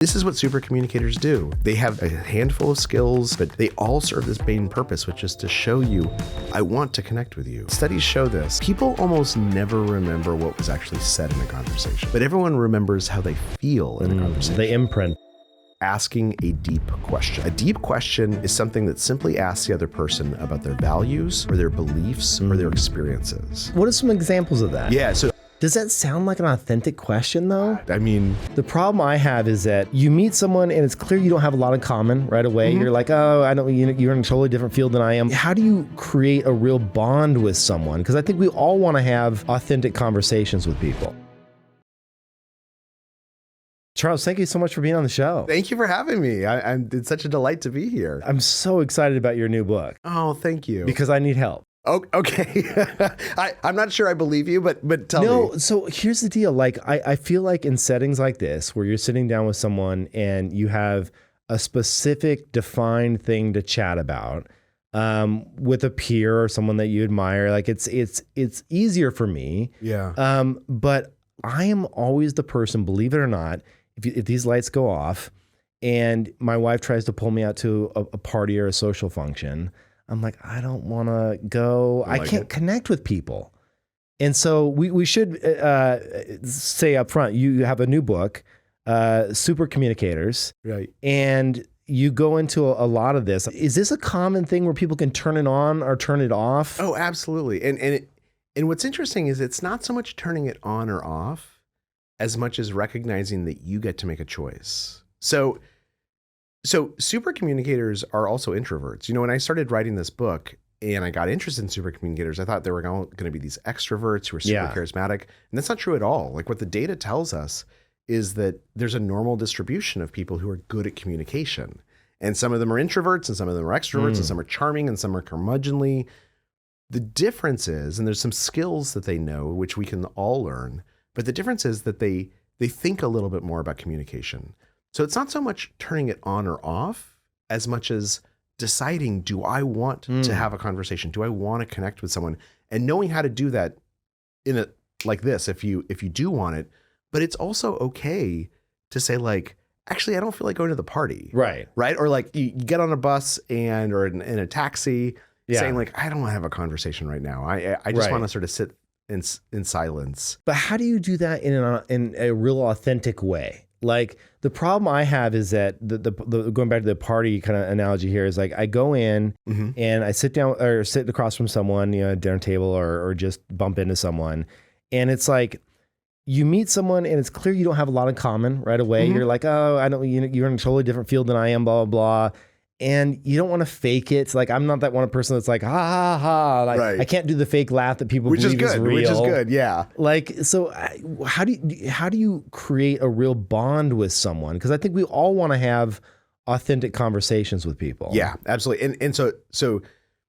This is what supercommunicators do. They have a handful of skills, but they all serve this main purpose, which is to show you, I want to connect with you. Studies show this. People almost never remember what was actually said in a conversation, but everyone remembers how they feel in a conversation. They imprint. Asking a deep question. A deep question is something that simply asks the other person about their values or their beliefs or their experiences. What are some examples of that? Yeah, so Does that sound like an authentic question though? I mean, The problem I have is that you meet someone and it's clear you don't have a lot in common right away. You're like, oh, I don't, you're in a totally different field than I am. How do you create a real bond with someone? Because I think we all want to have authentic conversations with people. Charles, thank you so much for being on the show. thank you for having me. It's such a delight to be here. I'm so excited about your new book Oh, thank you. because I need help. Oh, okay. I'm not sure I believe you, but tell me. No, so here's the deal. Like, I feel like in settings like this, where you're sitting down with someone and you have a specific defined thing to chat about with a peer or someone that you admire, like it's easier for me. Yeah. But I am always the person, believe it or not, if these lights go off and my wife tries to pull me out to a party or a social function, I'm like, I don't want to go. I can't connect with people. And so we should say up front, you have a new book, Supercommunicators. Right. And you go into a lot of this. Is this a common thing where people can turn it on or turn it off? Oh, absolutely. And what's interesting is it's not so much turning it on or off as much as recognizing that you get to make a choice. So supercommunicators are also introverts. You know, when I started writing this book and I got interested in supercommunicators, I thought there were going to be these extroverts who are super charismatic. And that's not true at all. Like what the data tells us is that there's a normal distribution of people who are good at communication. And some of them are introverts and some of them are extroverts and some are charming and some are curmudgeonly. The difference is, and there's some skills that they know, which we can all learn, but the difference is that they think a little bit more about communication. So it's not so much turning it on or off as much as deciding, do I want to have a conversation? Do I want to connect with someone? And knowing how to do that in a like this, if you do want it, but it's also okay to say like, actually, I don't feel like going to the party. Right. Right. Or like you get on a bus or in a taxi saying like, I don't want to have a conversation right now. I just want to sort of sit in silence. But how do you do that in a real authentic way? Like the problem I have is that the going back to the party kind of analogy here is like I go in and I sit down or sit across from someone, you know, at a dinner table or just bump into someone. And it's like you meet someone and it's clear you don't have a lot in common right away. You're like, oh, I don't, you're in a totally different field than I am, blah, blah, blah. And you don't want to fake it. It's like, I'm not that one person that's like, ha, ha, ha. Like, I can't do the fake laugh that people believe is real. Which is good, yeah. Like, so how do you create a real bond with someone? Because I think we all want to have authentic conversations with people. Yeah, absolutely. And so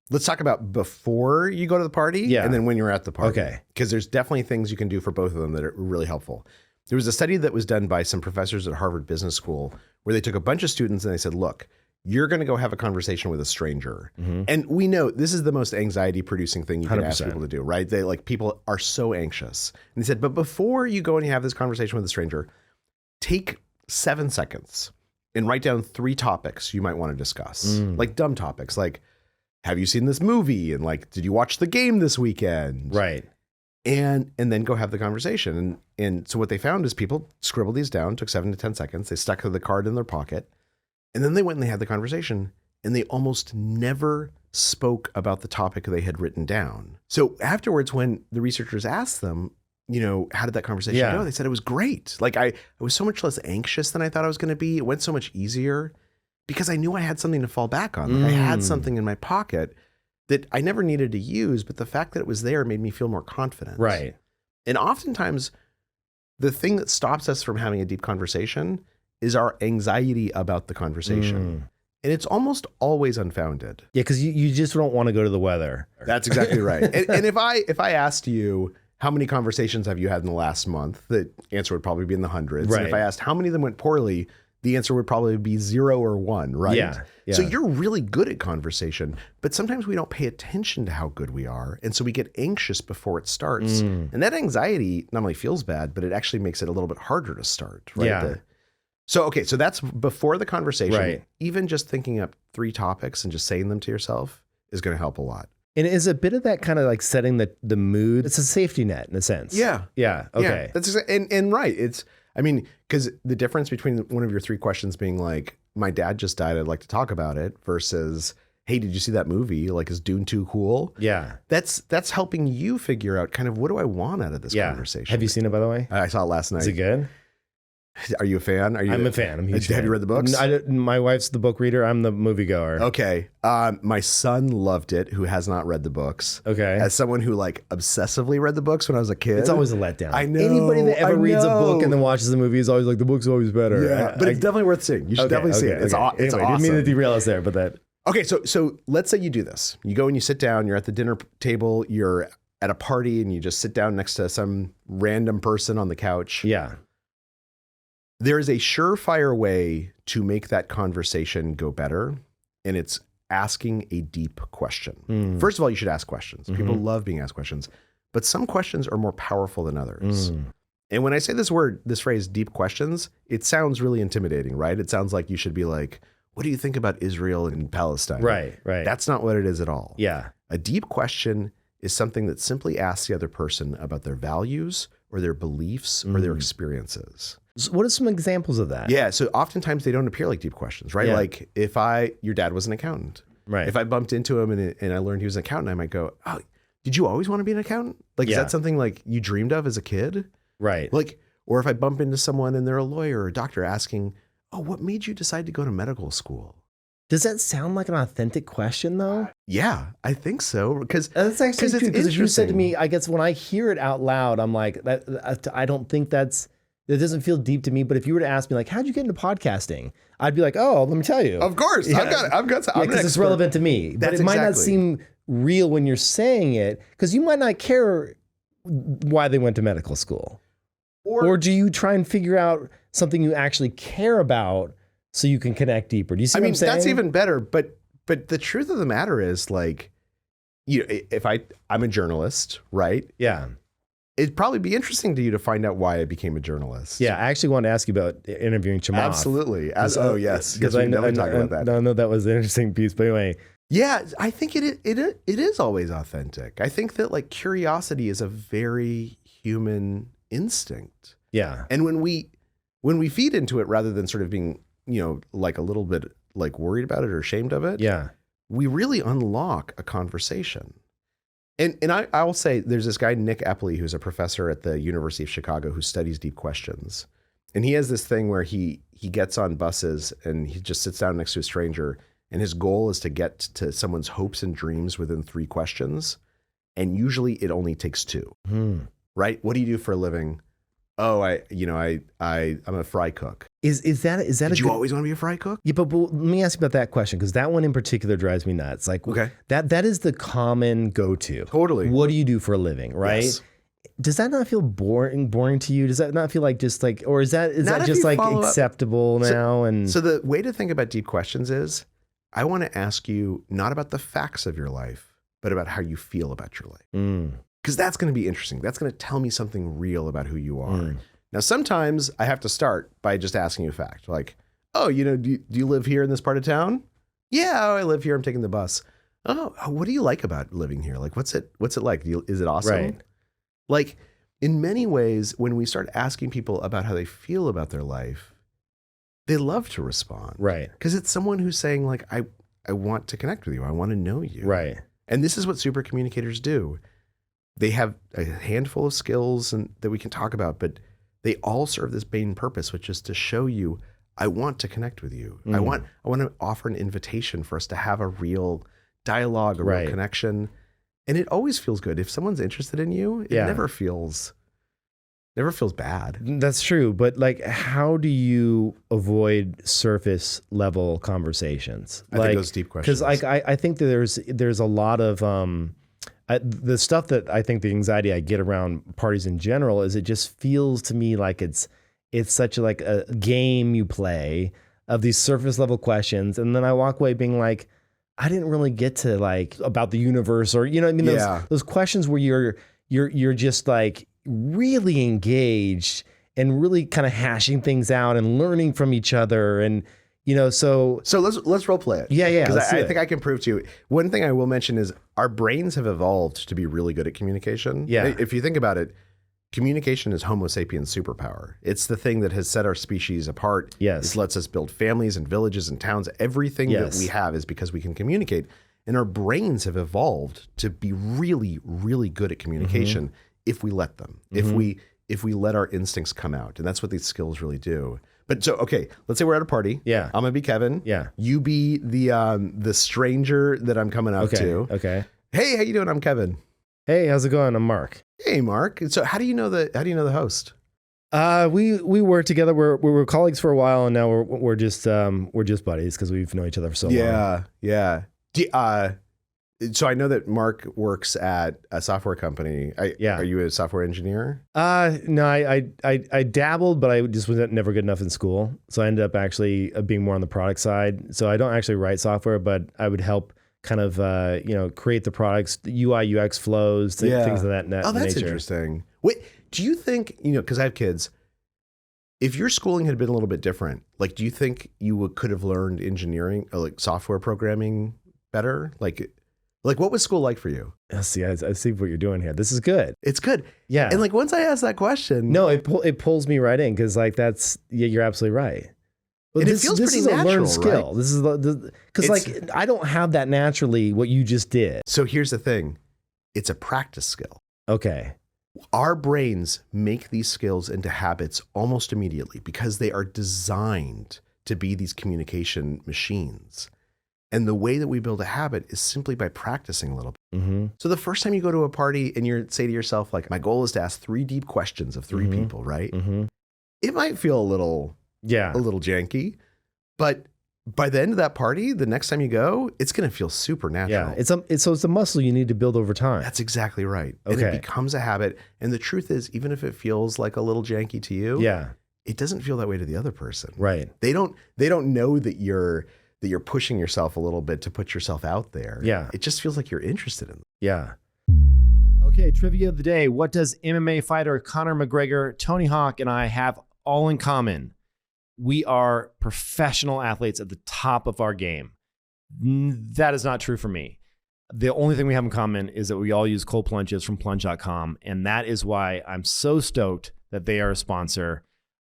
let's talk about before you go to the party and then when you're at the party. Okay. Because there's definitely things you can do for both of them that are really helpful. There was a study that was done by some professors at Harvard Business School where they took a bunch of students and they said, look, you're going to go have a conversation with a stranger. And we know this is the most anxiety producing thing you can 100%. Ask people to do, right? They like people are so anxious. And he said, but before you go and you have this conversation with a stranger, take 7 seconds and write down 3 topics you might want to discuss. Like dumb topics, like, have you seen this movie? And like, did you watch the game this weekend? Right. And then go have the conversation. And so what they found is people scribbled these down, took 7 to 10 seconds. They stuck the card in their pocket. And then they went and they had the conversation and they almost never spoke about the topic they had written down. So afterwards, when the researchers asked them, you know, how did that conversation go? They said it was great. Like I was so much less anxious than I thought I was going to be. It went so much easier because I knew I had something to fall back on. Like I had something in my pocket that I never needed to use, but the fact that it was there made me feel more confident. Right. And oftentimes the thing that stops us from having a deep conversation is our anxiety about the conversation. And it's almost always unfounded. Yeah, because you just don't want to go to the weather. That's exactly right. And if I asked you, how many conversations have you had in the last month? The answer would probably be in the hundreds. Right. And if I asked how many of them went poorly, the answer would probably be 0 or 1, right? Yeah. So you're really good at conversation, but sometimes we don't pay attention to how good we are. And so we get anxious before it starts. And that anxiety not only feels bad, but it actually makes it a little bit harder to start, right? Yeah. So, okay, so that's before the conversation. Right. Even just thinking up 3 topics and just saying them to yourself is going to help a lot. And is a bit of that kind of like setting the mood? It's a safety net in a sense. Yeah. Yeah. Okay. Yeah, that's and right. It's, I mean, because the difference between one of your 3 questions being like, my dad just died, I'd like to talk about it, versus, hey, did you see that movie? Like, is Dune 2 cool? Yeah. That's helping you figure out kind of what do I want out of this conversation. Have you seen it, by the way? I saw it last night. Is it good? Are you a fan? I'm a fan. I'm a huge fan. Have you read the books? My wife's the book reader. I'm the moviegoer. Okay. My son loved it, who has not read the books. Okay. As someone who like obsessively read the books when I was a kid. It's always a letdown. I know. Anybody that ever reads a book and then watches the movie is always like, the book's always better. Yeah, but it's definitely worth seeing. You should definitely see it. It's anyway, awesome. Didn't mean to derail us there, but that. Okay, so let's say you do this. You go and you sit down, you're at the dinner table, you're at a party, and you just sit down next to some random person on the couch. Yeah. There is a surefire way to make that conversation go better, and it's asking a deep question. First of all, you should ask questions. People love being asked questions, but some questions are more powerful than others. And when I say this phrase, deep questions, it sounds really intimidating, right? It sounds like you should be like, what do you think about Israel and Palestine? Right. That's not what it is at all. Yeah. A deep question is something that simply asks the other person about their values or their beliefs or their experiences. So what are some examples of that? Yeah. So oftentimes they don't appear like deep questions, right? Yeah. Like your dad was an accountant. Right. If I bumped into him and I learned he was an accountant, I might go, oh, did you always want to be an accountant? Like, is that something like you dreamed of as a kid? Right. Like, or if I bump into someone and they're a lawyer or a doctor asking, oh, what made you decide to go to medical school? Does that sound like an authentic question, though? Yeah, I think so. Because that's actually true. Because if you said to me, interesting. I guess when I hear it out loud, I'm like, I don't think that doesn't feel deep to me. But if you were to ask me, like, how'd you get into podcasting? I'd be like, oh, let me tell you. Of course, Yeah. I've got. Yeah, because it's relevant to me. But it might not seem real when you're saying it, because you might not care why they went to medical school. Or do you try and figure out something you actually care about so you can connect deeper? Do you see what I'm saying? That's even better. But the truth of the matter is, like, you know, if I'm a journalist, right? Yeah. It'd probably be interesting to you to find out why I became a journalist. Yeah, I actually wanted to ask you about interviewing Chamath. Absolutely. Yes. Because I know talk about that. I know that was an interesting piece. But anyway. Yeah, I think it is always authentic. I think that like curiosity is a very human instinct. Yeah. And when we feed into it rather than sort of being, you know, like a little bit like worried about it or ashamed of it, yeah, we really unlock a conversation. And I will say there's this guy, Nick Epley, who's a professor at the University of Chicago who studies deep questions. And he has this thing where he gets on buses and he just sits down next to a stranger, and his goal is to get to someone's hopes and dreams within 3 questions. And usually it only takes 2. Right? What do you do for a living? Oh, I'm a fry cook. Is that Did you always want to be a fry cook? Yeah, but let me ask you about that question, because that one in particular drives me nuts. Like, okay, that is the common go-to. Totally. What do you do for a living, right? Yes. Does that not feel boring to you? Does that not feel like just like, or is that just like acceptable now? So the way to think about deep questions is, I want to ask you not about the facts of your life, but about how you feel about your life. Because that's going to be interesting. That's going to tell me something real about who you are. Now, sometimes I have to start by just asking you a fact. Like, oh, you know, do you live here in this part of town? Yeah, I live here. I'm taking the bus. Oh, what do you like about living here? Like, what's it like? Is it awesome? Right. Like, in many ways, when we start asking people about how they feel about their life, they love to respond. Right. Because it's someone who's saying, like, I want to connect with you. I want to know you. Right. And this is what supercommunicators do. They have a handful of skills that we can talk about, but they all serve this main purpose, which is to show you, I want to connect with you. I want to offer an invitation for us to have a real dialogue, a real connection. And it always feels good. If someone's interested in you, it never feels bad. That's true. But like, how do you avoid surface level conversations? I think those deep questions. Because I think that there's a lot of the stuff that I think the anxiety I get around parties in general is it just feels to me like it's such like a game you play of these surface level questions, and then I walk away being like, I didn't really get to like about the universe, or, you know what I mean? Those questions where you're just like really engaged and really kind of hashing things out and learning from each other. And, so let's role play it. Yeah. Because I think I can prove to you. One thing I will mention is our brains have evolved to be really good at communication. Yeah. If you think about it, communication is Homo sapiens' superpower. It's the thing that has set our species apart. Yes. It lets us build families and villages and towns. Everything that we have is because we can communicate. And our brains have evolved to be really, really good at communication if we let them, if we let our instincts come out. And that's what these skills really do. But so, okay, let's say we're at a party. Yeah. I'm going to be Kevin. Yeah. You be the stranger that I'm coming up to. Okay. Hey, how you doing? I'm Kevin. Hey, how's it going? I'm Mark. Hey, Mark. So how do you know the host? We work together. We were colleagues for a while, and now we're just buddies because we've known each other for so long. Yeah. So I know that Mark works at a software company. Are you a software engineer? No, I dabbled, but I just was never good enough in school. So I ended up actually being more on the product side. So I don't actually write software, but I would help kind of create the products, the UI, UX flows, things of that nature. Oh, that's interesting. Wait, do you think, because I have kids, if your schooling had been a little bit different, like, do you think you could have learned engineering or like software programming better? Like what was school like for you? See, I see what you're doing here. This is good. It's good. Yeah. And like once I asked that question. No, it pulls me right in because like you're absolutely right. Well, it feels pretty natural, a learned skill. right? This is because like I don't have that naturally. What you just did. So here's the thing, it's a practice skill. Okay. Our brains make these skills into habits almost immediately because they are designed to be these communication machines. And the way that we build a habit is simply by practicing a little bit. Mm-hmm. So the first time you go to a party and you say to yourself, like, my goal is to ask 3 deep questions of 3 people, right? Mm-hmm. It might feel a little janky, but by the end of that party, the next time you go, it's going to feel super natural. Yeah, it's a muscle you need to build over time. That's exactly right. Okay. And it becomes a habit. And the truth is, even if it feels like a little janky to you, it doesn't feel that way to the other person. Right. They don't know that you're pushing yourself a little bit to put yourself out there. Yeah. It just feels like you're interested in them. Yeah. Okay, trivia of the day. What does MMA fighter Conor McGregor, Tony Hawk, and I have all in common? We are professional athletes at the top of our game. That is not true for me. The only thing we have in common is that we all use cold plunges from plunge.com, and that is why I'm so stoked that they are a sponsor.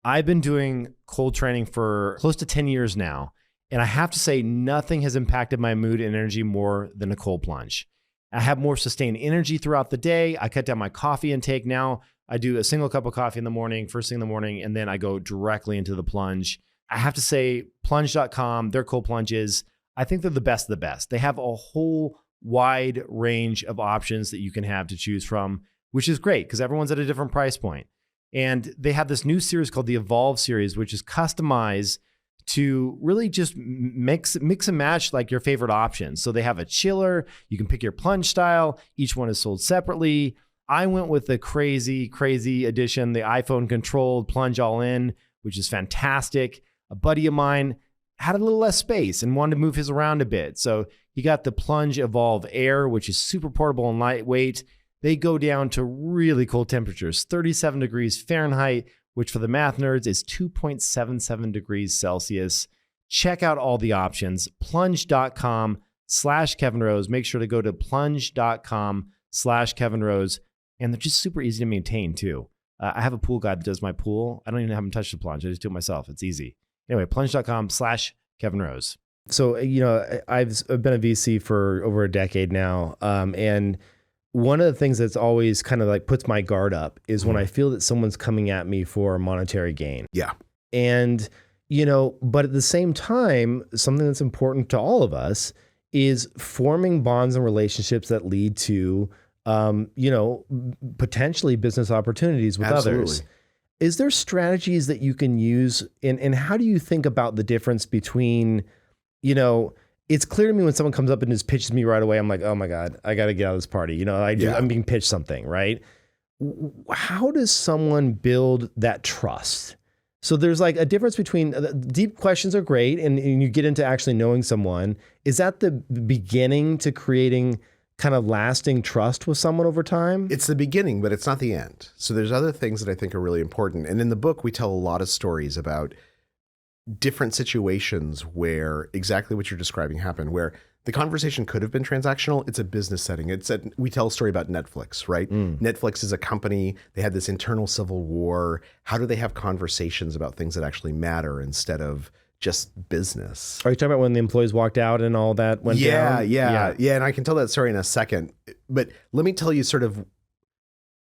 I've been doing cold training for close to 10 years now, and I have to say nothing has impacted my mood and energy more than a cold plunge. I have more sustained energy throughout the day. I cut down my coffee intake now. I do a single cup of coffee in the morning, first thing in the morning, and then I go directly into the plunge. I have to say, plunge.com, their cold plunges, I think they're the best of the best. They have a whole wide range of options that you can have to choose from, which is great because everyone's at a different price point. And they have this new series called the Evolve series, which is customized to really just mix and match like your favorite options. So they have a chiller, you can pick your plunge style. Each one is sold separately. I went with the crazy edition, the iPhone controlled plunge all in, which is fantastic. A buddy of mine had a little less space and wanted to move his around a bit. So he got the Plunge Evolve Air, which is super portable and lightweight. They go down to really cold temperatures, 37 degrees Fahrenheit, which for the math nerds is 2.77 degrees Celsius. Check out all the options, plunge.com/Kevin Rose. Make sure to go to plunge.com/Kevin Rose. And they're just super easy to maintain too. I have a pool guy that does my pool. I don't even have him touch the plunge. I just do it myself. It's easy. Anyway, plunge.com/Kevin Rose. So, I've been a VC for over a decade now. And one of the things that's always kind of like puts my guard up is when I feel that someone's coming at me for monetary gain. Yeah. And, but at the same time, something that's important to all of us is forming bonds and relationships that lead to, potentially business opportunities with others. Is there strategies that you can use? And how do you think about the difference between, it's clear to me when someone comes up and just pitches me right away, I'm like, oh my God, I got to get out of this party. I'm being pitched something, right? How does someone build that trust? So there's like a difference between deep questions are great. And you get into actually knowing someone. Is that the beginning to creating kind of lasting trust with someone over time? It's the beginning, but it's not the end. So there's other things that I think are really important. And in the book, we tell a lot of stories about different situations where exactly what you're describing happened, where the conversation could have been transactional. It's a business setting. We tell a story about Netflix, right? Netflix is a company. They had this internal civil war. How do they have conversations about things that actually matter instead of just business? Are you talking about when the employees walked out and all that went down? Yeah. And I can tell that story in a second. But let me tell you sort of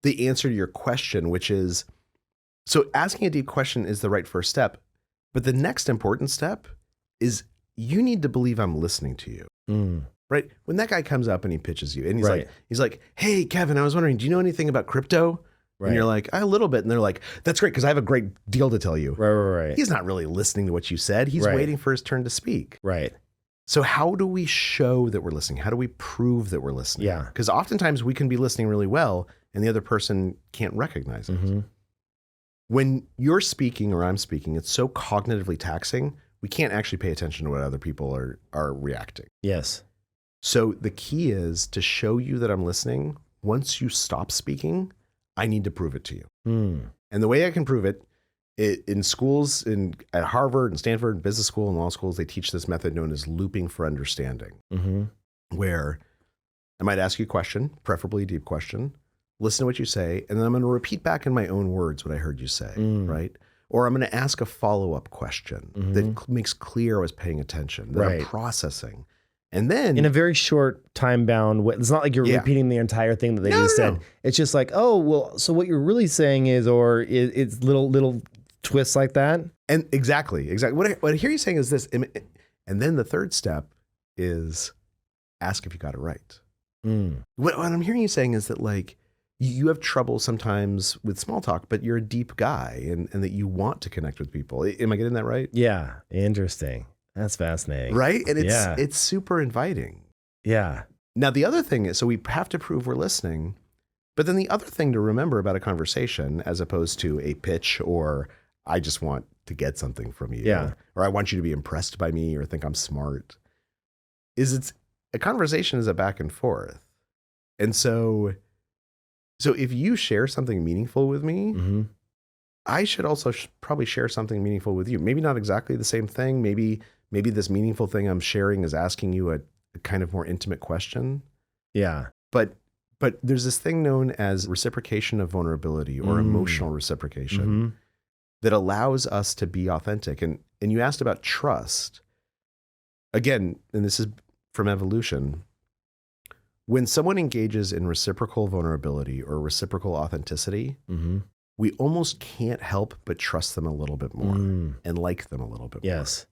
the answer to your question, which is, so asking a deep question is the right first step. But the next important step is you need to believe I'm listening to you. Right? When that guy comes up and he pitches you and he's like, hey, Kevin, I was wondering, do you know anything about crypto? Right. And you're like, a little bit. And they're like, that's great, because I have a great deal to tell you. Right. He's not really listening to what you said. He's waiting for his turn to speak. Right. So how do we show that we're listening? How do we prove that we're listening? Yeah. Because oftentimes we can be listening really well and the other person can't recognize it. When you're speaking or I'm speaking, it's so cognitively taxing, we can't actually pay attention to what other people are reacting. Yes. So the key is to show you that I'm listening. Once you stop speaking, I need to prove it to you. And the way I can prove it, in schools, at Harvard and Stanford, and business school and law schools, they teach this method known as looping for understanding, where I might ask you a question, preferably a deep question, listen to what you say, and then I'm going to repeat back in my own words what I heard you say, right? Or I'm going to ask a follow-up question that makes clear I was paying attention, that I'm processing. And then in a very short time bound way, it's not like you're repeating the entire thing that they just said. It's just like, oh, well, so what you're really saying is, or it's little twists like that. And exactly. What I hear you saying is this. And then the third step is ask if you got it right. What I'm hearing you saying is that, like, you have trouble sometimes with small talk, but you're a deep guy and that you want to connect with people. Am I getting that right? Yeah. Interesting. That's fascinating. Right? And it's super inviting. Yeah. Now, the other thing is, so we have to prove we're listening, but then the other thing to remember about a conversation, as opposed to a pitch or I just want to get something from you, or I want you to be impressed by me or think I'm smart, is a conversation is a back and forth. And so if you share something meaningful with me, I should also probably share something meaningful with you. Maybe not exactly the same thing. Maybe this meaningful thing I'm sharing is asking you a kind of more intimate question. Yeah. But there's this thing known as reciprocation of vulnerability or emotional reciprocation that allows us to be authentic. And you asked about trust. Again, and this is from evolution. When someone engages in reciprocal vulnerability or reciprocal authenticity, we almost can't help but trust them a little bit more and like them a little bit more. Yes.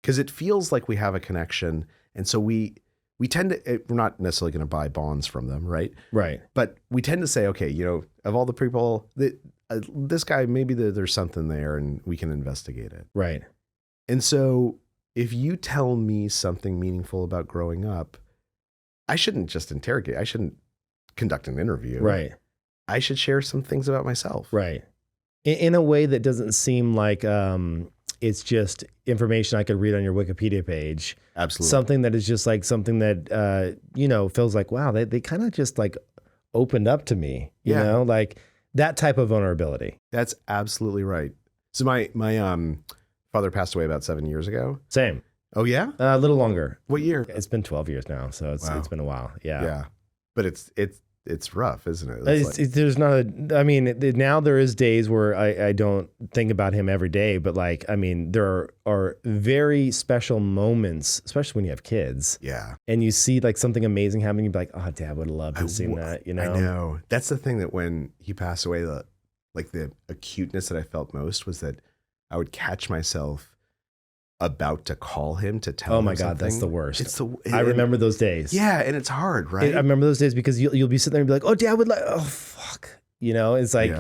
Because it feels like we have a connection. And so we tend to, we're not necessarily going to buy bonds from them, right? Right. But we tend to say, okay, of all the people, this guy, maybe there's something there and we can investigate it. Right. And so if you tell me something meaningful about growing up, I shouldn't just interrogate. I shouldn't conduct an interview. Right. I should share some things about myself. Right. In a way that doesn't seem like it's just information I could read on your Wikipedia page. Absolutely. Something that is just like something that, feels like, wow, they kind of just like opened up to me, you know, like that type of vulnerability. That's absolutely right. So my father passed away about 7 years ago. Same. Oh yeah? A little longer. What year? It's been 12 years now. So it's been a while. Yeah. Yeah. But it's rough, isn't it? There's not now there is days where I don't think about him every day, but there are very special moments, especially when you have kids. Yeah. And you see like something amazing happening. You'd be like, oh, Dad would have loved to have seen that, you know? I know. That's the thing, that when he passed away, the acuteness that I felt most was that I would catch myself about to call him to tell him. Oh my God, something. that's the worst. I remember those days. Yeah, and it's hard, right? I remember those days because you'll be sitting there and be like, oh, Dad would like, oh, fuck. It's like,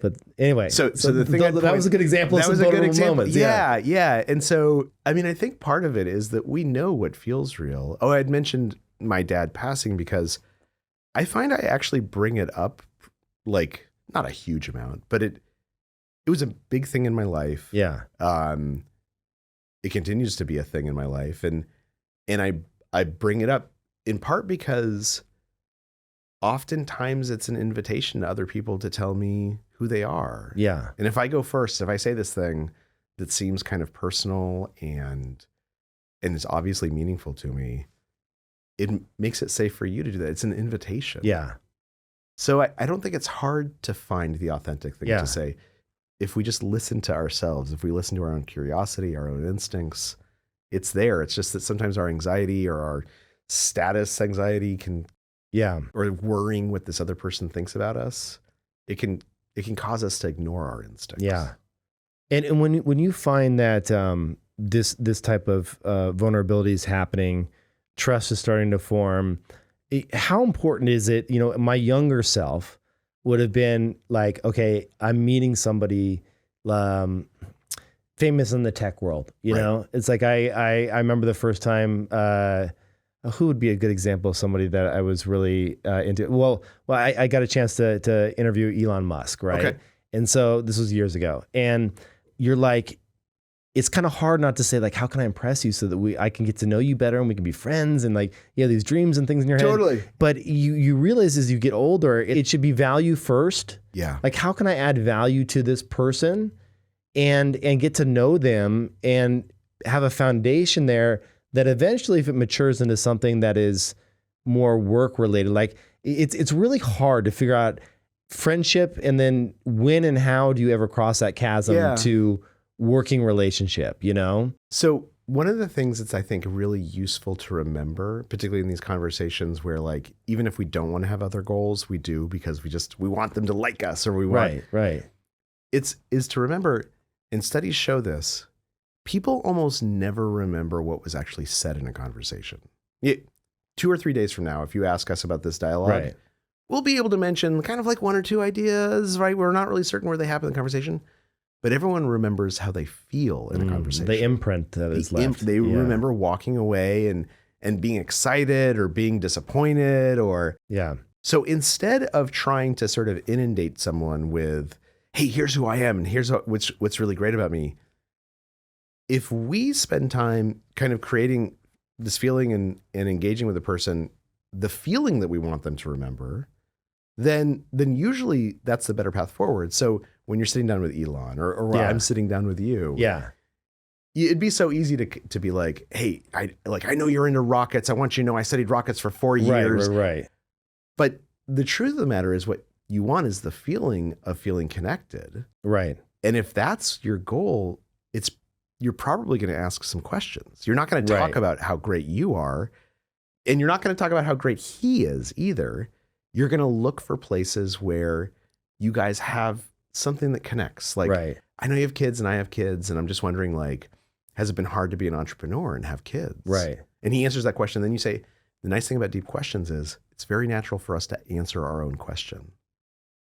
but anyway. So the thing that was a good example of some vulnerable moments. Yeah. And so, I think part of it is that we know what feels real. Oh, I had mentioned my dad passing because I find I actually bring it up, like, not a huge amount, but it was a big thing in my life. Yeah. It continues to be a thing in my life. And I bring it up in part because oftentimes it's an invitation to other people to tell me who they are. Yeah. And if I go first, if I say this thing that seems kind of personal and is obviously meaningful to me, it makes it safe for you to do that. It's an invitation. Yeah. So I don't think it's hard to find the authentic thing to say. If we just listen to ourselves, if we listen to our own curiosity, our own instincts, it's there. It's just that sometimes our anxiety or our status anxiety can, or worrying what this other person thinks about us, it can cause us to ignore our instincts. Yeah. And when you find that this type of vulnerability is happening, trust is starting to form, how important is it? You know, my younger self would have been like, okay, I'm meeting somebody famous in the tech world. You know, it's like I remember the first time. Who would be a good example of somebody that I was really into? Well, I got a chance to interview Elon Musk, right? Okay. And so this was years ago, and you're like, it's kind of hard not to say like, how can I impress you so that I can get to know you better and we can be friends, and like, you have these dreams and things in your head. Totally. But you realize as you get older, it should be value first. Yeah. Like, how can I add value to this person and get to know them and have a foundation there that eventually, if it matures into something that is more work related, like it's really hard to figure out friendship, and then when and how do you ever cross that chasm to working relationship, you know? So one of the things that's, I think, really useful to remember, particularly in these conversations where, like, even if we don't want to have other goals, we do because we want them to like us, or we want, is to remember, and studies show this, people almost never remember what was actually said in a conversation. 2 or 3 days from now, if you ask us about this dialogue, we'll be able to mention kind of like 1 or 2 ideas, right? We're not really certain where they happen in the conversation, but everyone remembers how they feel in a conversation. The imprint that is left. They remember walking away and being excited or being disappointed or... So instead of trying to sort of inundate someone with, hey, here's who I am and here's what's really great about me, if we spend time kind of creating this feeling and engaging with a person, the feeling that we want them to remember, then usually that's the better path forward. So when you're sitting down with Elon or when I'm sitting down with you, it'd be so easy to be like, hey, I know you're into rockets. I want you to know I studied rockets for 4 years. Right. But the truth of the matter is what you want is the feeling of feeling connected. Right. And if that's your goal, you're probably going to ask some questions. You're not going to talk about how great you are, and you're not going to talk about how great he is either. You're going to look for places where you guys have something that connects. Like, I know you have kids and I have kids, and I'm just wondering, like, has it been hard to be an entrepreneur and have kids? Right. And he answers that question. Then you say, the nice thing about deep questions is it's very natural for us to answer our own question.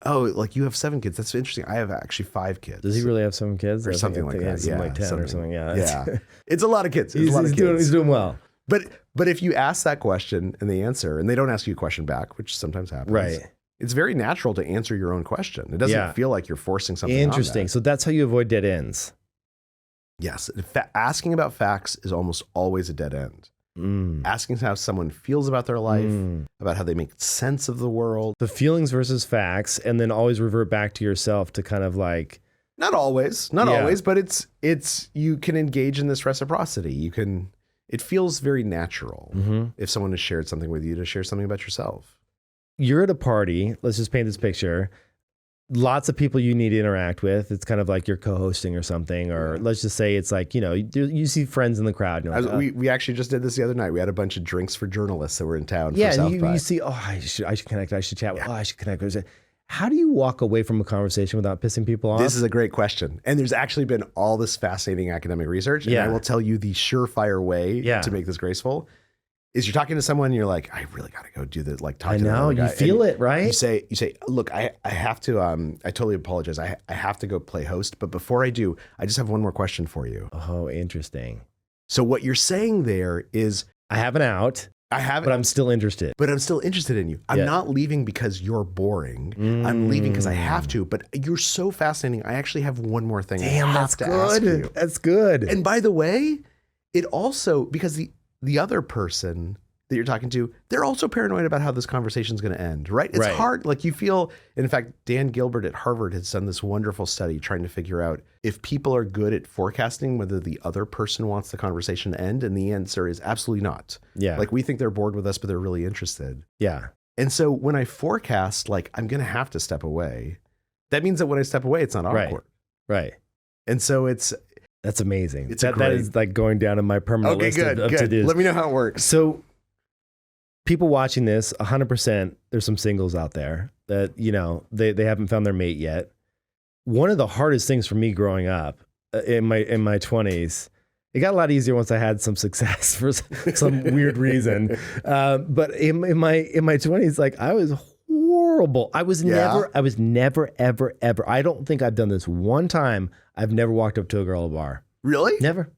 Oh, like you have 7 kids. That's interesting. I have actually 5 kids. Does he really have 7 kids? Or something like that. Yeah, like 10 or something. Yeah. It's a lot of kids. He's doing well. But if you ask that question and they answer, and they don't ask you a question back, which sometimes happens. It's very natural to answer your own question. It doesn't feel like you're forcing something. Interesting. So that's how you avoid dead ends. Yes. Asking about facts is almost always a dead end. Asking how someone feels about their life, about how they make sense of the world. The feelings versus facts, and then always revert back to yourself to kind of like... Not always, but it's you can engage in this reciprocity. It feels very natural if someone has shared something with you to share something about yourself. You're at a party. Let's just paint this picture. Lots of people you need to interact with. It's kind of like you're co-hosting or something, or let's just say it's like, you know, you see friends in the crowd. And you're like, we actually just did this the other night. We had a bunch of drinks for journalists that were in town. For South by. You see, I should connect. I should chat. I should connect. How do you walk away from a conversation without pissing people off? This is a great question. And there's actually been all this fascinating academic research. And I will tell you the surefire way to make this graceful is you're talking to someone and you're like, I really got to go do this. Like, talk to them. You feel it, right? You say, look, I have to, I totally apologize. I have to go play host. But before I do, I just have one more question for you. Oh, interesting. So what you're saying there is, I have an out. But I'm still interested. But I'm still interested in you. I'm not leaving because you're boring. I'm leaving because I have to. But you're so fascinating. I actually have one more thing. Damn, that's good. That's good. And by the way, it also, because the other person, that you're talking to, they're also paranoid about how this conversation is going to end, right? It's hard. Like you feel, in fact, Dan Gilbert at Harvard has done this wonderful study trying to figure out if people are good at forecasting whether the other person wants the conversation to end. And the answer is absolutely not. Yeah. Like we think they're bored with us, but they're really interested. Yeah. And so when I forecast, like I'm going to have to step away, that means that when I step away, it's not awkward. Right. And so that's amazing. That is like going down in my permanent list of to-dos. Let me know how it works. So people watching this, 100%, there's some singles out there that, you know, they haven't found their mate yet. One of the hardest things for me growing up in my 20s, it got a lot easier once I had some success for some weird reason. But in my 20s, like I was horrible. I was never, ever, I don't think I've done this one time. I've never walked up to a girl at a bar. Really? Never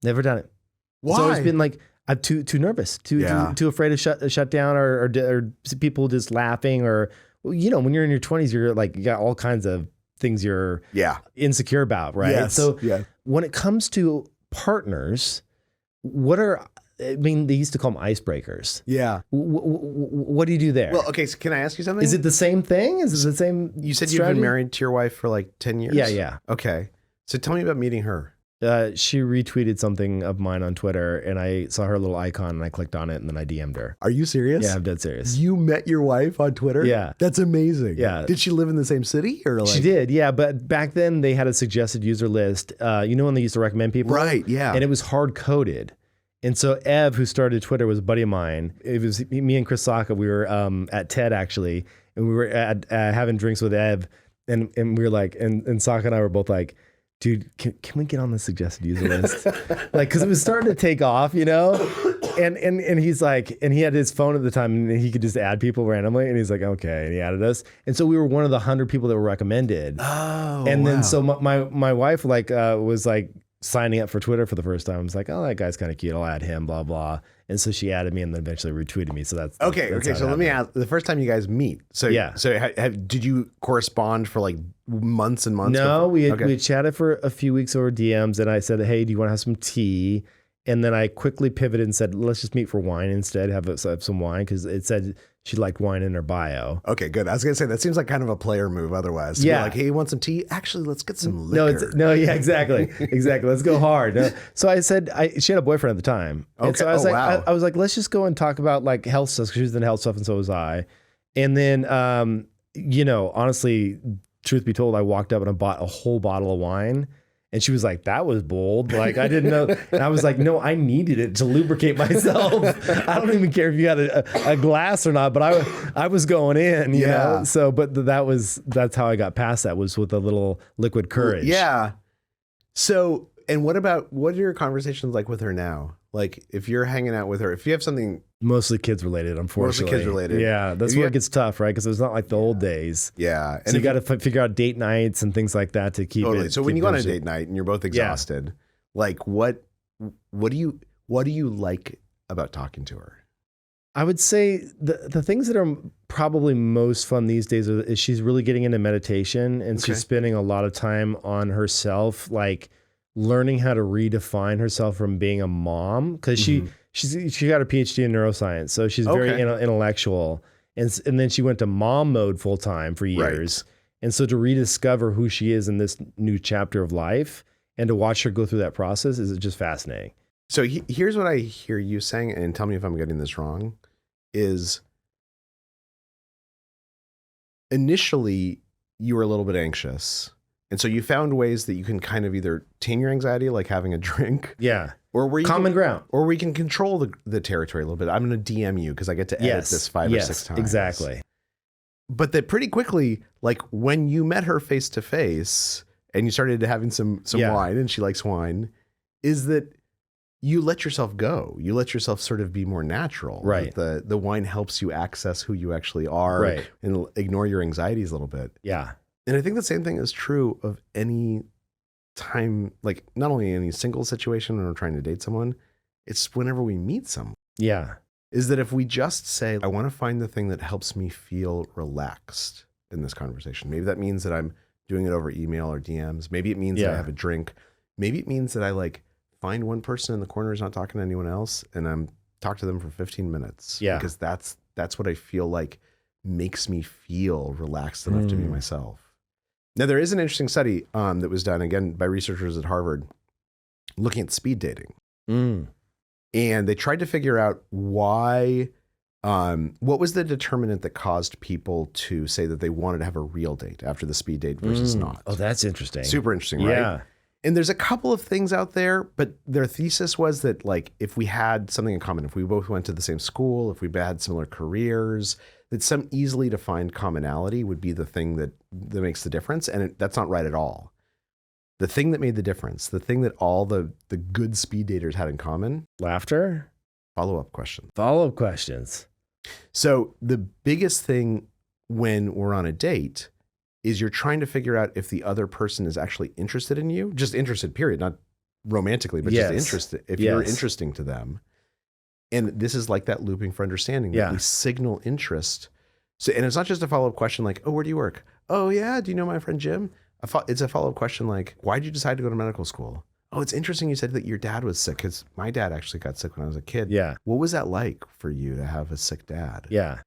done it. Why? It's always been like, I'm too nervous, too afraid to shut down or people just laughing or, you know, when you're in your 20s, you're like, you got all kinds of things you're insecure about. Right. Yes. So when it comes to partners, they used to call them icebreakers. Yeah. What do you do there? Well, okay. So can I ask you something? Is it the same thing? Is it the same? You said strategy? You've been married to your wife for like 10 years? Yeah. Okay. So tell me about meeting her. She retweeted something of mine on Twitter and I saw her little icon and I clicked on it and then I DM'd her. Are you serious? Yeah, I'm dead serious. You met your wife on Twitter? Yeah. That's amazing. Yeah. Did she live in the same city or like? She did, yeah. But back then they had a suggested user list. You know when they used to recommend people? Right, yeah. And it was hard coded. And so Ev, who started Twitter, was a buddy of mine. It was me and Chris Sacca. We were at TED actually, and we were at having drinks with Ev, and we were like, and Sacca and I were both like, dude, can we get on the suggested user list? Like, because it was starting to take off, you know? And he's like, and he had his phone at the time and he could just add people randomly. And he's like, okay. And he added us. And so we were one of the 100 people that were recommended. Oh, and then so my wife was like signing up for Twitter for the first time. I was like, oh, that guy's kind of cute. I'll add him, blah, blah. And so she added me and then eventually retweeted me. So that's okay. So let me ask, the first time you guys meet. So yeah. So did you correspond for like months and months? No, we chatted for a few weeks over DMs and I said, hey, do you want to have some tea? And then I quickly pivoted and said, let's just meet for wine instead, have some wine. Because it said she liked wine in her bio. Okay, good. I was going to say, that seems like kind of a player move otherwise. To be like, hey, you want some tea? Actually, let's get some liquor. Yeah, exactly. Let's go hard. No. So I said, she had a boyfriend at the time. Okay. And so I was I was like, let's just go and talk about like health stuff. Because she was in health stuff and so was I. And then, you know, honestly, truth be told, I walked up and I bought a whole bottle of wine. And she was like, that was bold. Like, I didn't know. And I was like, no, I needed it to lubricate myself. I don't even care if you got a glass or not, but I was going in, you know? So, but that's how I got past that, was with a little liquid courage. Yeah. So, and what are your conversations like with her now? Like if you're hanging out with her, if you have something. Mostly kids related, unfortunately. Mostly kids related. Yeah. That's where it gets tough, right? Because it's not like the old days. Yeah. And so you got to figure out date nights and things like that to keep it. So when you go on a date night and you're both exhausted, like what do you like about talking to her? I would say the things that are probably most fun these days is she's really getting into meditation and she's spending a lot of time on herself, like learning how to redefine herself from being a mom, because she got a PhD in neuroscience, so she's very intellectual, and then she went to mom mode full time for years, and so to rediscover who she is in this new chapter of life and to watch her go through that process is just fascinating. So here's what I hear you saying, and tell me if I'm getting this wrong, is initially you were a little bit anxious. And so you found ways that you can kind of either tame your anxiety, like having a drink. Yeah. Or where you common ground. Or we can control the territory a little bit. I'm going to DM you because I get to edit this 5 or 6 times. Exactly. But that pretty quickly, like when you met her face to face and you started having some wine and she likes wine, is that you let yourself go. You let yourself sort of be more natural. Right. The wine helps you access who you actually are and ignore your anxieties a little bit. Yeah. And I think the same thing is true of any time, like not only any single situation when we're trying to date someone, it's whenever we meet someone. Yeah. Is that if we just say, I want to find the thing that helps me feel relaxed in this conversation. Maybe that means that I'm doing it over email or DMs. Maybe it means that I have a drink. Maybe it means that I like find one person in the corner who's not talking to anyone else and I'm talk to them for 15 minutes. Yeah. Because that's what I feel like makes me feel relaxed enough to be myself. Now, there is an interesting study that was done, again, by researchers at Harvard, looking at speed dating. And they tried to figure out why, what was the determinant that caused people to say that they wanted to have a real date after the speed date versus not. Oh, that's interesting. Super interesting, right? Yeah. And there's a couple of things out there, but their thesis was that, like, if we had something in common, if we both went to the same school, if we had similar careers, that some easily defined commonality would be the thing that makes the difference. And that's not right at all. The thing that made the difference, the thing that all the good speed daters had in common. Laughter? Follow-up questions. Follow-up questions. So the biggest thing when we're on a date is you're trying to figure out if the other person is actually interested in you, just interested, period, not romantically, but just interested, if you're interesting to them. And this is like that looping for understanding. That we signal interest. So, and it's not just a follow-up question like, oh, where do you work? Oh, yeah. Do you know my friend Jim? It's a follow-up question like, why did you decide to go to medical school? Oh, it's interesting you said that your dad was sick, because my dad actually got sick when I was a kid. Yeah. What was that like for you to have a sick dad? Yeah.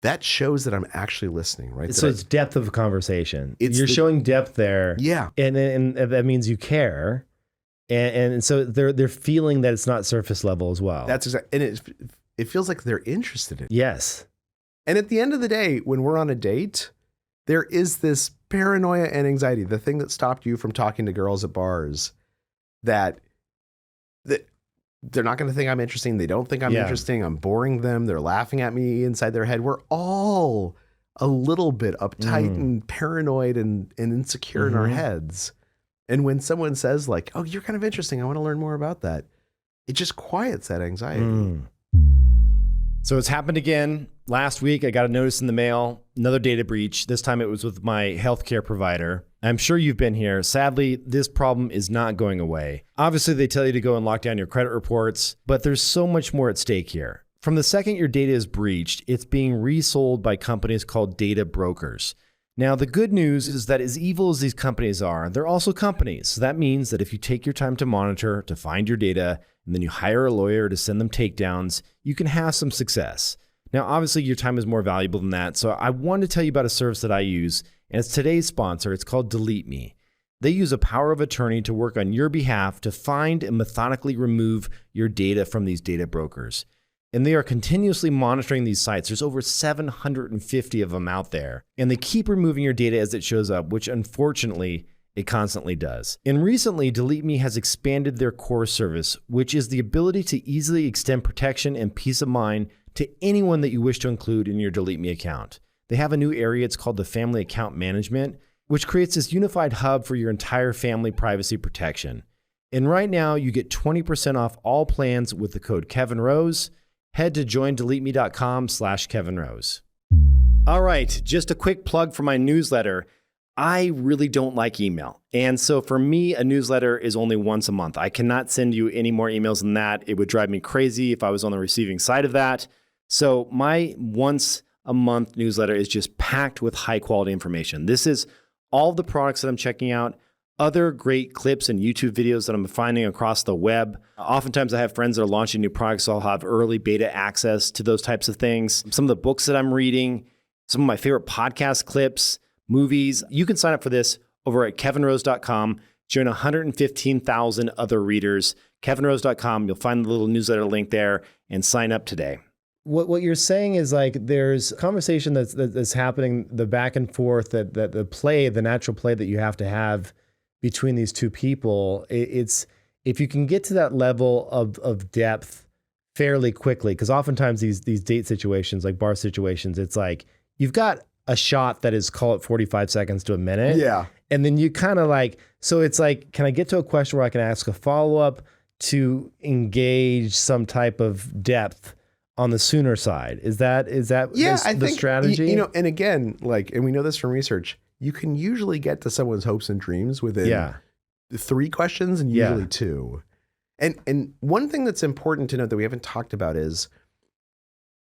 That shows that I'm actually listening, right? So it's depth of conversation. You're showing depth there. Yeah. And that means you care. And so they're feeling that it's not surface level as well. That's exactly. And it feels like they're interested in it. Yes. And at the end of the day, when we're on a date, there is this paranoia and anxiety, the thing that stopped you from talking to girls at bars, that they're not going to think I'm interesting. They don't think I'm interesting. I'm boring them. They're laughing at me inside their head. We're all a little bit uptight and paranoid and insecure in our heads. And when someone says like, oh, you're kind of interesting, I want to learn more about that, it just quiets that anxiety. So it's happened again. Last week, I got a notice in the mail, another data breach. This time it was with my healthcare provider. I'm sure you've been here. Sadly, this problem is not going away. Obviously, they tell you to go and lock down your credit reports, but there's so much more at stake here. From the second your data is breached, it's being resold by companies called data brokers. Now, the good news is that as evil as these companies are, they're also companies. So that means that if you take your time to monitor, to find your data, and then you hire a lawyer to send them takedowns, you can have some success. Now, obviously, your time is more valuable than that. So I wanted to tell you about a service that I use, and it's today's sponsor. It's called Delete Me. They use a power of attorney to work on your behalf to find and methodically remove your data from these data brokers. And they are continuously monitoring these sites. There's over 750 of them out there. And they keep removing your data as it shows up, which unfortunately, it constantly does. And recently, Delete Me has expanded their core service, which is the ability to easily extend protection and peace of mind to anyone that you wish to include in your Delete Me account. They have a new area, it's called the Family Account Management, which creates this unified hub for your entire family privacy protection. And right now, you get 20% off all plans with the code KevinRose. Head to joindeleteme.com/KevinRose. All right, just a quick plug for my newsletter. I really don't like email. And so for me, a newsletter is only once a month. I cannot send you any more emails than that. It would drive me crazy if I was on the receiving side of that. So my once a month newsletter is just packed with high quality information. This is all the products that I'm checking out, other great clips and YouTube videos that I'm finding across the web. Oftentimes I have friends that are launching new products, so I'll have early beta access to those types of things. Some of the books that I'm reading, some of my favorite podcast clips, movies. You can sign up for this over at kevinrose.com. Join 115,000 other readers. kevinrose.com. You'll find the little newsletter link there and sign up today. What you're saying is like there's conversation that's happening, the back and forth, that the natural play that you have to have between these two people. It's if you can get to that level of depth fairly quickly, because oftentimes these date situations, like bar situations, it's like you've got a shot that is, call it 45 seconds to a minute. Yeah. And then you kind of like, so it's like, can I get to a question where I can ask a follow-up to engage some type of depth on the sooner side? Is that the strategy? And again, like, and we know this from research, you can usually get to someone's hopes and dreams within 3 questions and usually 2. And one thing that's important to note that we haven't talked about is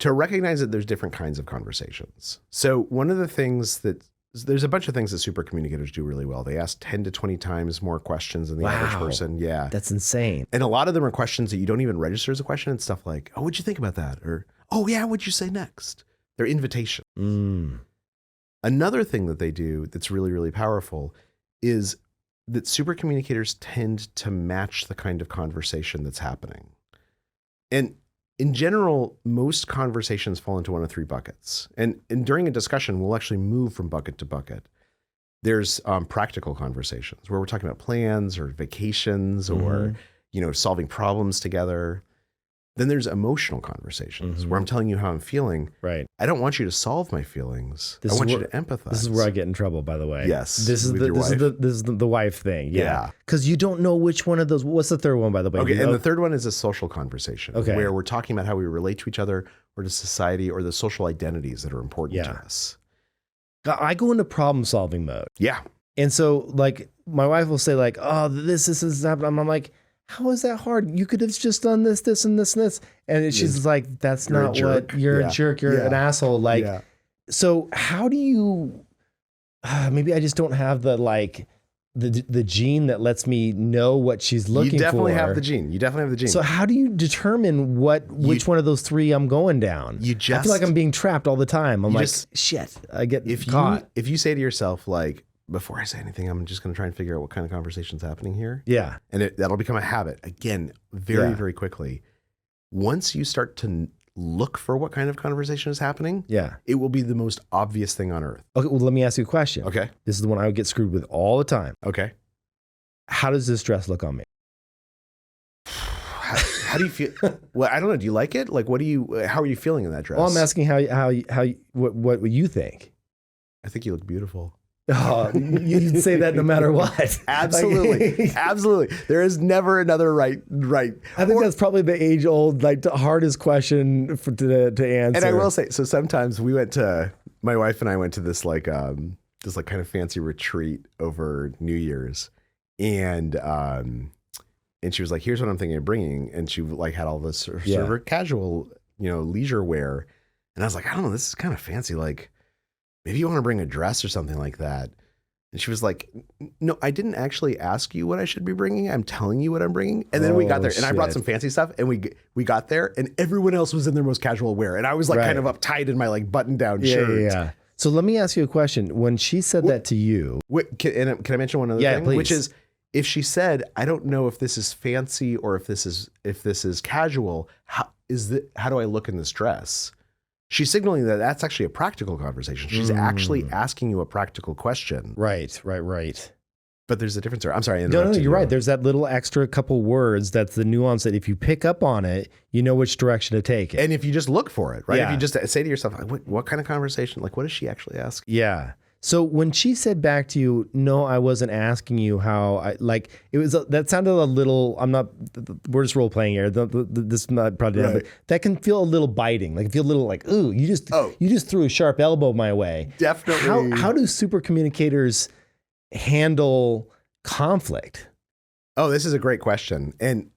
to recognize that there's different kinds of conversations. So one of the things that there's a bunch of things that supercommunicators do really well. They ask 10 to 20 times more questions than the average person. Yeah. That's insane. And a lot of them are questions that you don't even register as a question. It's stuff like, oh, what'd you think about that? Or, oh yeah, what'd you say next? They're invitations. Another thing that they do that's really, really powerful is that supercommunicators tend to match the kind of conversation that's happening. And in general, most conversations fall into one of three buckets. And during a discussion, we'll actually move from bucket to bucket. There's practical conversations where we're talking about plans or vacations or, solving problems together. Then there's emotional conversations where I'm telling you how I'm feeling. Right. I don't want you to solve my feelings. I want you to empathize. This is where I get in trouble, by the way. Yes. This is the wife thing. Yeah. Because you don't know which one of those. What's the third one, by the way? Okay. And the third one is a social conversation where we're talking about how we relate to each other or to society or the social identities that are important to us. I go into problem solving mode. Yeah. And so like my wife will say like, oh, this is happening. I'm like, how is that hard? You could have just done this, this, and this, and this. And she's like, that's not what you're a jerk. You're an asshole. Like, so how do you, maybe I just don't have the, like the gene that lets me know what she's looking for. You definitely have the gene. So how do you determine which one of those three I'm going down? I feel like I'm being trapped all the time. I'm like, shit, I get caught. If you say to yourself, like, before I say anything, I'm just going to try and figure out what kind of conversation's happening here. Yeah. And that'll become a habit. Again, very, very quickly. Once you start to look for what kind of conversation is happening, it will be the most obvious thing on earth. Okay, well, let me ask you a question. Okay. This is the one I would get screwed with all the time. Okay. How does this dress look on me? How do you feel? Well, I don't know. Do you like it? Like, how are you feeling in that dress? Well, I'm asking what you think. I think you look beautiful. Oh, you'd say that no matter what. Absolutely. Absolutely. There is never another right. I think that's probably the age old, like the hardest question to answer. And I will say, so sometimes my wife and I went to this kind of fancy retreat over New Year's. And she was like, here's what I'm thinking of bringing. And she like had all this sort of casual, leisure wear. And I was like, I don't know, this is kind of fancy. Like, maybe you want to bring a dress or something like that. And she was like, no, I didn't actually ask you what I should be bringing. I'm telling you what I'm bringing. And then we got there and I brought some fancy stuff and we got there and everyone else was in their most casual wear. And I was like kind of uptight in my like button down shirt. Yeah. So let me ask you a question. When she said that to you. Can I mention one other thing? Please. Which is, if she said, I don't know if this is fancy or if this is casual, how do I look in this dress? She's signaling that that's actually a practical conversation. She's actually asking you a practical question. Right. But there's a difference there. I'm sorry. No, you're right. There's that little extra couple words. That's the nuance that if you pick up on it, you know which direction to take it. And if you just look for it, right? Yeah. If you just say to yourself, like, what kind of conversation? Like, what does she actually ask? Yeah. So when she said back to you, no, I wasn't asking you how that sounded a little, we're just role playing here. This not probably, but that can feel a little biting. Like feel a little like, ooh, you just threw a sharp elbow my way. Definitely. How do supercommunicators handle conflict? Oh, this is a great question. And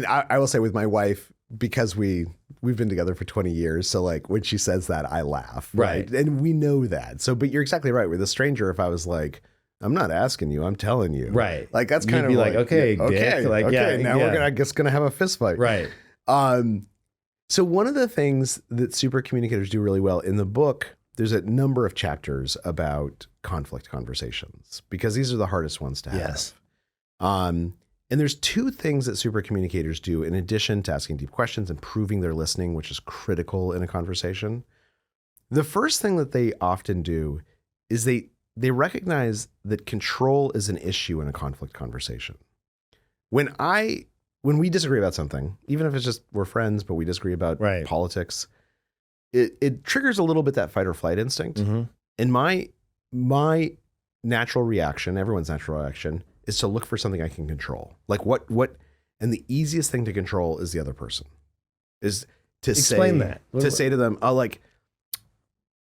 I will say with my wife, because we've been together for 20 years. So like when she says that, I laugh. Right. And we know that. So, but you're exactly right. With a stranger, if I was like, I'm not asking you, I'm telling you. Right. Like that's kind of like, okay, dick. Like, now we're gonna have a fist fight. Right. So one of the things that supercommunicators do really well in the book, there's a number of chapters about conflict conversations because these are the hardest ones to have. Yes. And there's two things that supercommunicators do in addition to asking deep questions and proving they're listening, which is critical in a conversation. The first thing that they often do is they recognize that control is an issue in a conflict conversation. When we disagree about something, even if it's just we're friends, but we disagree about politics, it triggers a little bit that fight or flight instinct. Mm-hmm. And my natural reaction, everyone's natural reaction, is to look for something I can control. Like what, and the easiest thing to control is the other person. Is to explain that. To say to them, oh, like,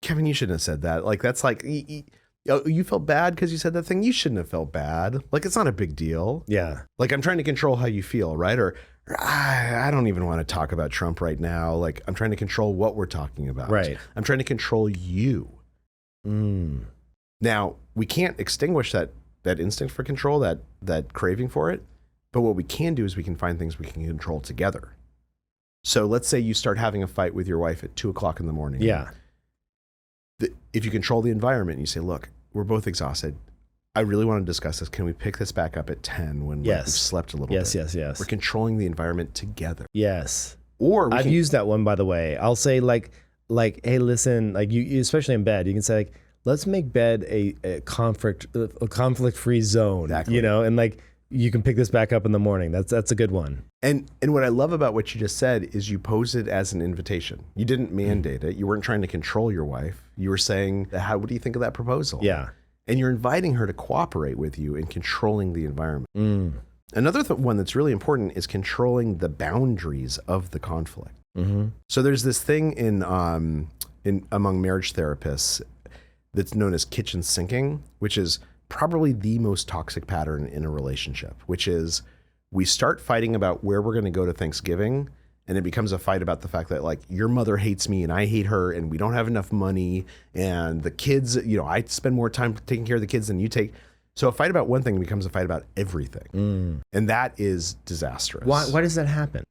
Kevin, you shouldn't have said that. Like, that's like, you felt bad because you said that thing. You shouldn't have felt bad. Like, it's not a big deal. Yeah. Like, I'm trying to control how you feel, right? Or I don't even want to talk about Trump right now. Like, I'm trying to control what we're talking about. Right. I'm trying to control you. Now, we can't extinguish that instinct for control, that craving for it. But what we can do is we can find things we can control together. So let's say you start having a fight with your wife at 2:00 in the morning. Yeah. If you control the environment, you say, look, we're both exhausted. I really want to discuss this. Can we pick this back up at 10 when we've slept a little bit? Yes. We're controlling the environment together. Yes. Or I've used that one, by the way. I'll say like, hey, listen, like you especially in bed, you can say like, let's make bed a conflict-free zone. Exactly. You know, and like you can pick this back up in the morning. That's a good one. And what I love about what you just said is you pose it as an invitation. You didn't mandate it. You weren't trying to control your wife. You were saying, what do you think of that proposal? Yeah. And you're inviting her to cooperate with you in controlling the environment. Another one that's really important is controlling the boundaries of the conflict. So there's this thing in among marriage therapists that's known as kitchen sinking, which is probably the most toxic pattern in a relationship, which is we start fighting about where we're going to go to Thanksgiving, and it becomes a fight about the fact that like your mother hates me and I hate her and we don't have enough money and the kids, I spend more time taking care of the kids than you take. So a fight about one thing becomes a fight about everything. And that is disastrous. Why does that happen?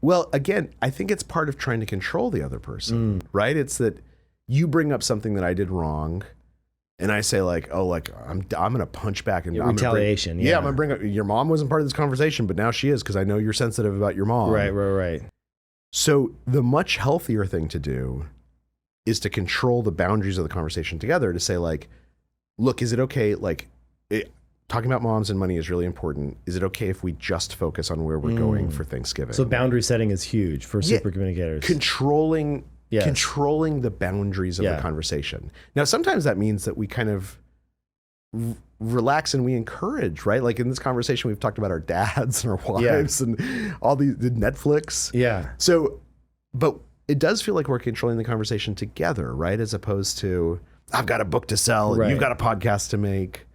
Well, again, I think it's part of trying to control the other person, right? It's that you bring up something that I did wrong, and I say like, oh, like I'm gonna punch back and retaliation. I'm gonna bring up your mom wasn't part of this conversation, but now she is because I know you're sensitive about your mom. Right. So the much healthier thing to do is to control the boundaries of the conversation together. To say like, look, is it okay? Like, talking about moms and money is really important. Is it okay if we just focus on where we're going for Thanksgiving? So boundary setting is huge for supercommunicators. Controlling the boundaries of the conversation. Now, sometimes that means that we kind of relax and we encourage, right? Like in this conversation, we've talked about our dads and our wives and all the Netflix. Yeah. So, but it does feel like we're controlling the conversation together, right? As opposed to, I've got a book to sell, and you've got a podcast to make.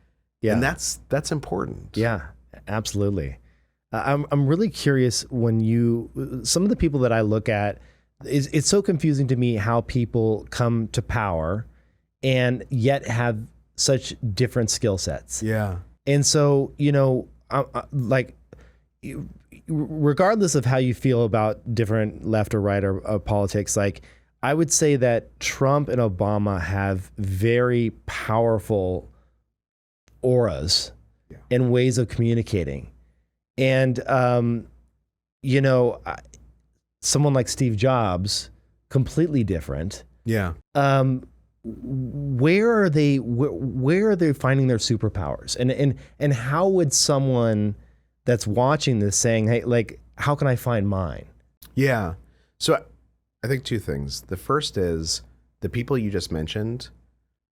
Yeah. And that's important. Yeah, absolutely. I'm really curious when some of the people that I look at, it's so confusing to me how people come to power and yet have such different skill sets. Yeah. And so, like, regardless of how you feel about different left or right or politics, like, I would say that Trump and Obama have very powerful auras and ways of communicating. And, someone like Steve Jobs, completely different. Yeah. Where are they finding their superpowers? And how would someone that's watching this saying, hey, like, how can I find mine? Yeah. So I think two things. The first is the people you just mentioned,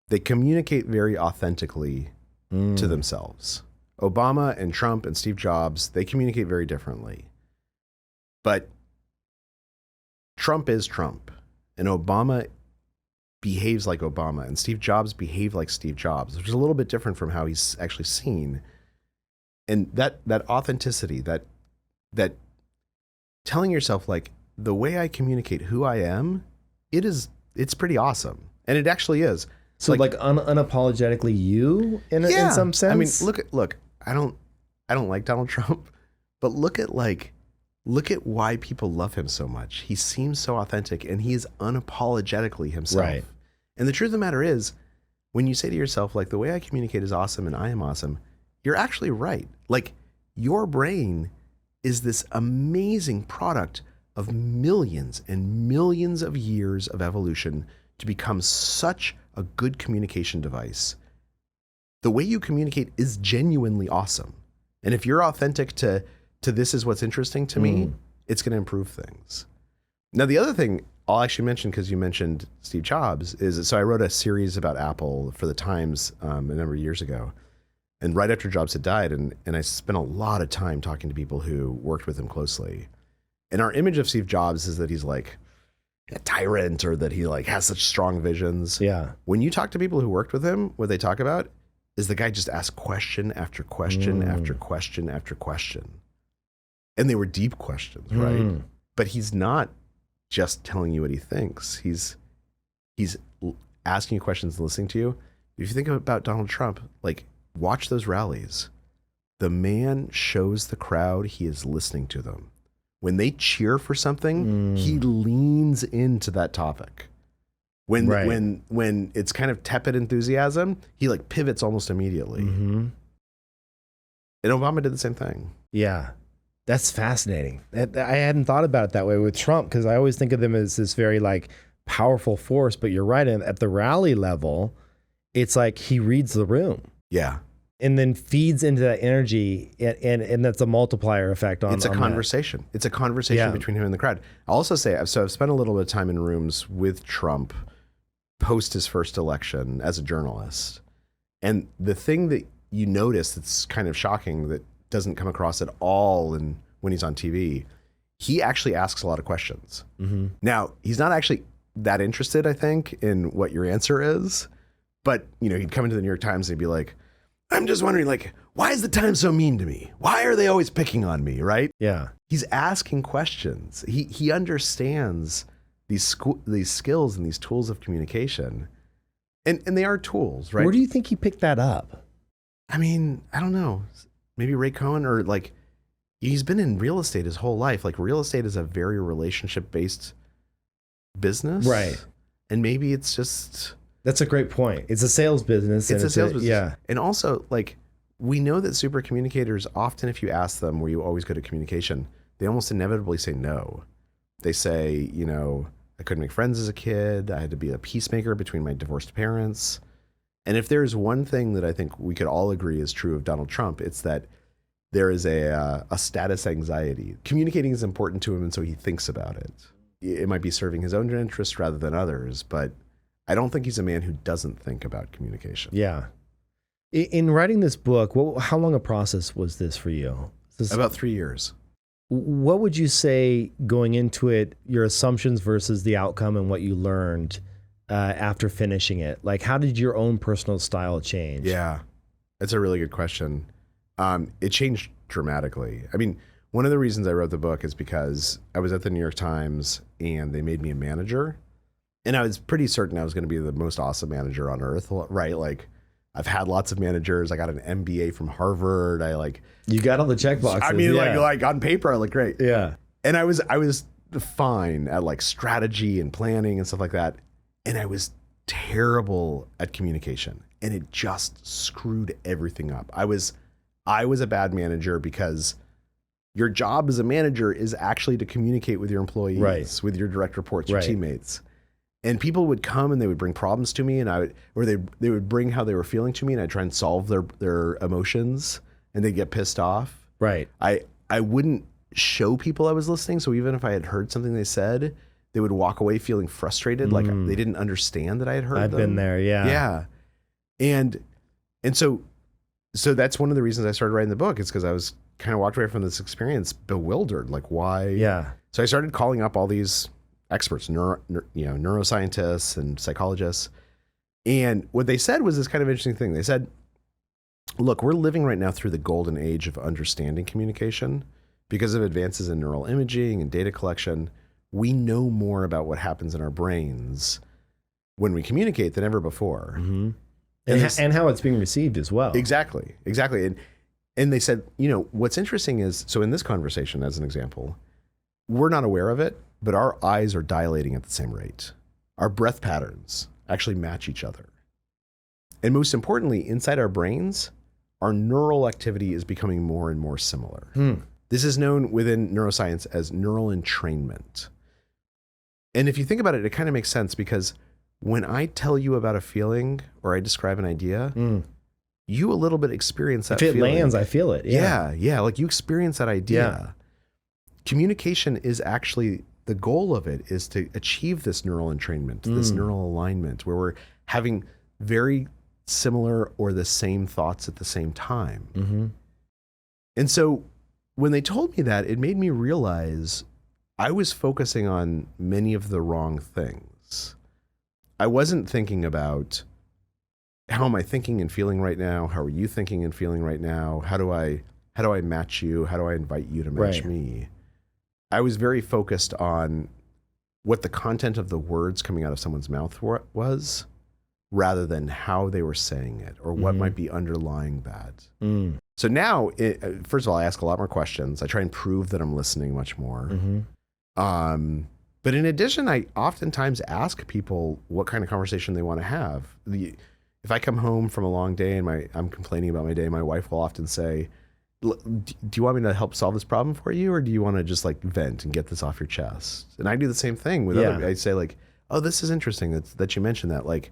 they communicate very authentically to themselves. Obama and Trump and Steve Jobs, they communicate very differently. But Trump is Trump, and Obama behaves like Obama, and Steve Jobs behaved like Steve Jobs, which is a little bit different from how he's actually seen. And that authenticity, that telling yourself like, the way I communicate who I am, it's pretty awesome. And it actually is. So like unapologetically you in some sense? I mean, look, I don't like Donald Trump, but look at why people love him so much. He seems so authentic and he is unapologetically himself. Right. And the truth of the matter is, when you say to yourself, like, the way I communicate is awesome and I am awesome, you're actually right. Like, your brain is this amazing product of millions and millions of years of evolution to become such a good communication device. The way you communicate is genuinely awesome. And if you're authentic to this is what's interesting to me, it's going to improve things. Now, the other thing I'll actually mention, because you mentioned Steve Jobs, is so I wrote a series about Apple for the Times a number of years ago. And right after Jobs had died, and I spent a lot of time talking to people who worked with him closely. And our image of Steve Jobs is that he's like a tyrant, or that he like has such strong visions. Yeah. When you talk to people who worked with him, what they talk about is the guy just asked question after question after question after question. And they were deep questions, right? But he's not just telling you what he thinks. He's asking you questions and listening to you If you think about Donald Trump, like watch those rallies. The man shows the crowd he is listening to them. When they cheer for something, he leans into that topic. When it's kind of tepid enthusiasm, he like pivots almost immediately. And Obama did the same thing. Yeah. That's fascinating. I hadn't thought about it that way with Trump, because I always think of them as this very like powerful force, but you're right. At the rally level, it's like he reads the room. Yeah. And then feeds into that energy, and that's a multiplier effect on. It's a conversation. It's a conversation between him and the crowd. I'll also say, so I've spent a little bit of time in rooms with Trump post his first election as a journalist. And the thing that you notice that's kind of shocking that doesn't come across at all when he's on TV, he actually asks a lot of questions. Now, he's not actually that interested, I think, in what your answer is. But, he'd come into the New York Times and he'd be like, I'm just wondering, like, why is the Times so mean to me? Why are they always picking on me, right? Yeah. He's asking questions. He understands these skills and these tools of communication. And they are tools, right? Where do you think he picked that up? I mean, I don't know. Maybe Ray Cohen, or like, he's been in real estate his whole life. Like, real estate is a very relationship-based business. Right. And maybe it's just... That's a great point. It's a sales business. It's a sales business. Yeah. And also, like, we know that supercommunicators, often if you ask them where you always go to communication, they almost inevitably say no. They say, I couldn't make friends as a kid. I had to be a peacemaker between my divorced parents. And if there's one thing that I think we could all agree is true of Donald Trump, it's that there is a status anxiety. Communicating is important to him, and so he thinks about it. It might be serving his own interests rather than others, but I don't think he's a man who doesn't think about communication. Yeah. In writing this book, how long a process was this for you? About 3 years. What would you say going into it, your assumptions versus the outcome and what you learned after finishing it? Like, how did your own personal style change? Yeah, that's a really good question. It changed dramatically. I mean, one of the reasons I wrote the book is because I was at the New York Times and they made me a manager. And I was pretty certain I was going to be the most awesome manager on earth, right? Like, I've had lots of managers. I got an MBA from Harvard. You got all the check boxes. I mean, like on paper, I look great. Yeah. And I was fine at like strategy and planning and stuff like that. And I was terrible at communication, and it just screwed everything up. I was a bad manager because your job as a manager is actually to communicate with your employees, right, with your direct reports, your teammates. And people would come and they would bring problems to me, and they would bring how they were feeling to me, and I'd try and solve their emotions, and they'd get pissed off. Right. I wouldn't show people I was listening, so even if I had heard something they said, they would walk away feeling frustrated, like they didn't understand that I had heard them. I've been there, yeah. Yeah. And so that's one of the reasons I started writing the book, is because I was kind of walked away from this experience bewildered, like why? Yeah. So I started calling up all these experts, neuroscientists and psychologists. And what they said was this kind of interesting thing. They said, look, we're living right now through the golden age of understanding communication because of advances in neural imaging and data collection. We know more about what happens in our brains when we communicate than ever before. Mm-hmm. And how it's being received as well. Exactly. And they said, what's interesting is, so in this conversation, as an example, we're not aware of it, but our eyes are dilating at the same rate. Our breath patterns actually match each other. And most importantly, inside our brains, our neural activity is becoming more and more similar. This is known within neuroscience as neural entrainment. And if you think about it, it kind of makes sense, because when I tell you about a feeling or I describe an idea, you a little bit experience that feeling. If it lands, I feel it. Yeah. Like you experience that idea. Yeah. Communication is actually, the goal of it is to achieve this neural entrainment, this neural alignment, where we're having very similar or the same thoughts at the same time. Mm-hmm. And so when they told me that, it made me realize I was focusing on many of the wrong things. I wasn't thinking about, how am I thinking and feeling right now? How are you thinking and feeling right now? How do I match you? How do I invite you to match me? I was very focused on what the content of the words coming out of someone's mouth was, rather than how they were saying it or what might be underlying that. So now, first of all, I ask a lot more questions. I try and prove that I'm listening much more. But in addition, I oftentimes ask people what kind of conversation they want to have. If I come home from a long day and I'm complaining about my day, my wife will often say, do you want me to help solve this problem for you? Or do you want to just like vent and get this off your chest? And I do the same thing with other, I say like, oh, this is interesting that you mentioned that. Like,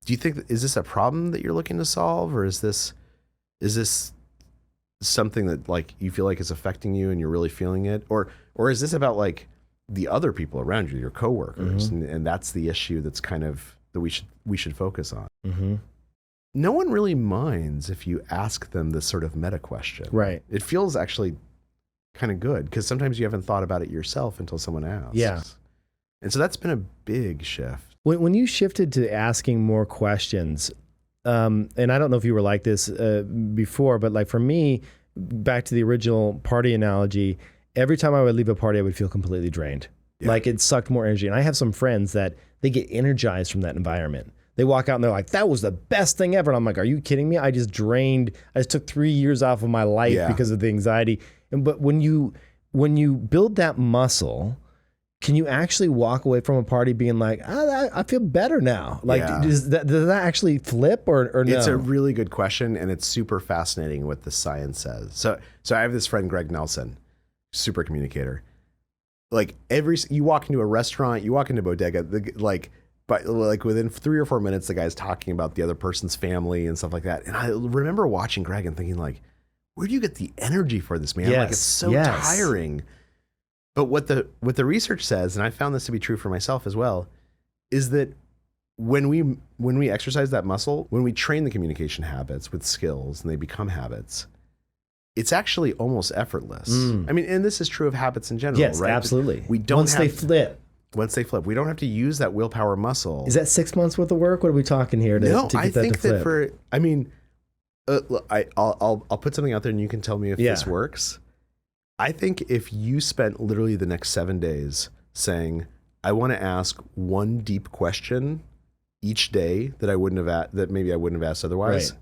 do you think, is this a problem that you're looking to solve? Or is this something that like you feel like is affecting you and you're really feeling it? Or is this about like the other people around you, your coworkers? And that's the issue that's kind of that we should focus on. No one really minds if you ask them this sort of meta question. Right. It feels actually kind of good because sometimes you haven't thought about it yourself until someone asks. Yeah. And so that's been a big shift. When you shifted to asking more questions, and I don't know if you were like this before, but like for me, back to the original party analogy, every time I would leave a party, I would feel completely drained. Yeah. Like it sucked more energy. And I have some friends that they get energized from that environment. They walk out and they're like, that was the best thing ever. And I'm like, are you kidding me? I just took 3 years off of my life because of the anxiety. But when you build that muscle, can you actually walk away from a party being like, I feel better now? Like, does that actually flip or no? It's a really good question. And it's super fascinating what the science says. So I have this friend, Greg Nelson, Supercommunicator. Like you walk into a restaurant, you walk into bodega, but like within 3 or 4 minutes, the guy's talking about the other person's family and stuff like that. And I remember watching Greg and thinking like, where do you get the energy for this, man? Like it's so tiring. But what the research says, and I found this to be true for myself as well, is that when we exercise that muscle, when we train the communication habits with skills and they become habits, it's actually almost effortless. I mean, and this is true of habits in general, yes, right? Absolutely. We don't Once they flip, we don't have to use that willpower muscle. Is that 6 months worth of work? What are we talking here to get that to flip? I'll put something out there and you can tell me if this works. I think if you spent literally the next 7 days saying, I want to ask one deep question each day that maybe I wouldn't have asked otherwise,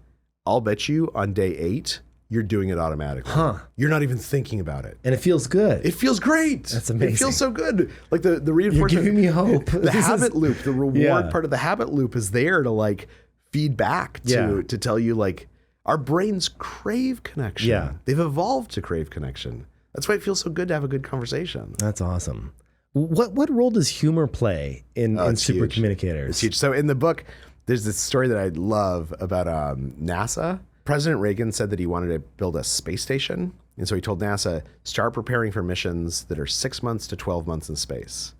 I'll bet you on day 8, you're doing it automatically. You're not even thinking about it. And it feels good. It feels great. That's amazing. It feels so good. Like the reinforcement. You're giving me hope. The habit loop, the reward part of the habit loop is there to like feed back to tell you like our brains crave connection. Yeah. They've evolved to crave connection. That's why it feels so good to have a good conversation. That's awesome. What role does humor play in Supercommunicators? It's huge. So in the book, there's this story that I love about NASA. President Reagan said that he wanted to build a space station. And so he told NASA, start preparing for missions that are 6 months to 12 months in space.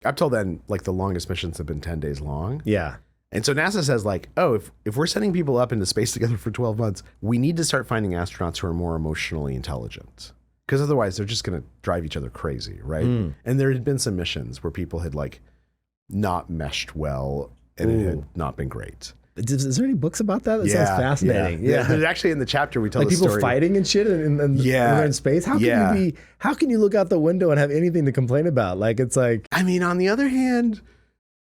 Up till then, like the longest missions have been 10 days long. Yeah. And so NASA says like, oh, if we're sending people up into space together for 12 months, we need to start finding astronauts who are more emotionally intelligent. Because otherwise they're just going to drive each other crazy, right? And there had been some missions where people had like not meshed well and it had not been great. Is there any books about that? That sounds fascinating. Yeah. There's actually in the chapter we tell like the people story. fighting and shit and they're in space. How can you look out the window and have anything to complain about? Like it's like, I mean, on the other hand,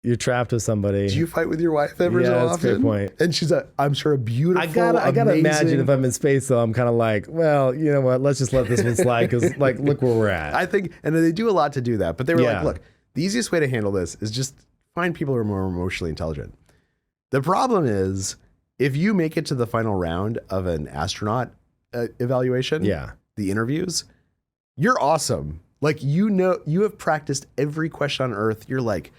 you're trapped with somebody. Do you fight with your wife ever so often? That's a good point. And she's I'm sure a beautiful, I gotta imagine if I'm in space though, I'm kind of like, well, you know what? Let's just let this one slide because like, look where we're at. I think, and they do a lot to do that. But they were like, look, the easiest way to handle this is just find people who are more emotionally intelligent. The problem is if you make it to the final round of an astronaut evaluation, the interviews, you're awesome. Like, you have practiced every question on Earth. You're like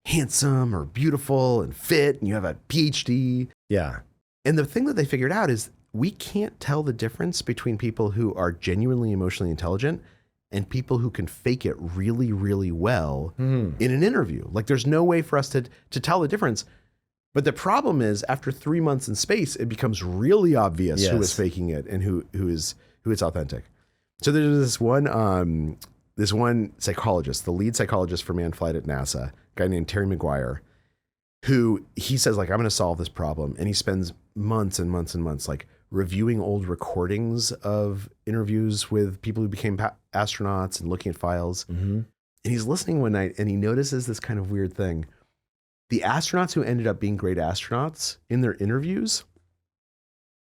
handsome or beautiful and fit, and you have a PhD. Yeah. And the thing that they figured out is we can't tell the difference between people who are genuinely emotionally intelligent and people who can fake it really, really well in an interview. Like, there's no way for us to tell the difference. But the problem is after 3 months in space, it becomes really obvious who is faking it and who is authentic. So there's this one psychologist, the lead psychologist for manned flight at NASA, a guy named Terry McGuire, who he says like, I'm going to solve this problem. And he spends months and months and months like reviewing old recordings of interviews with people who became astronauts and looking at files. And he's listening one night and he notices this kind of weird thing. the astronauts who ended up being great astronauts in their interviews,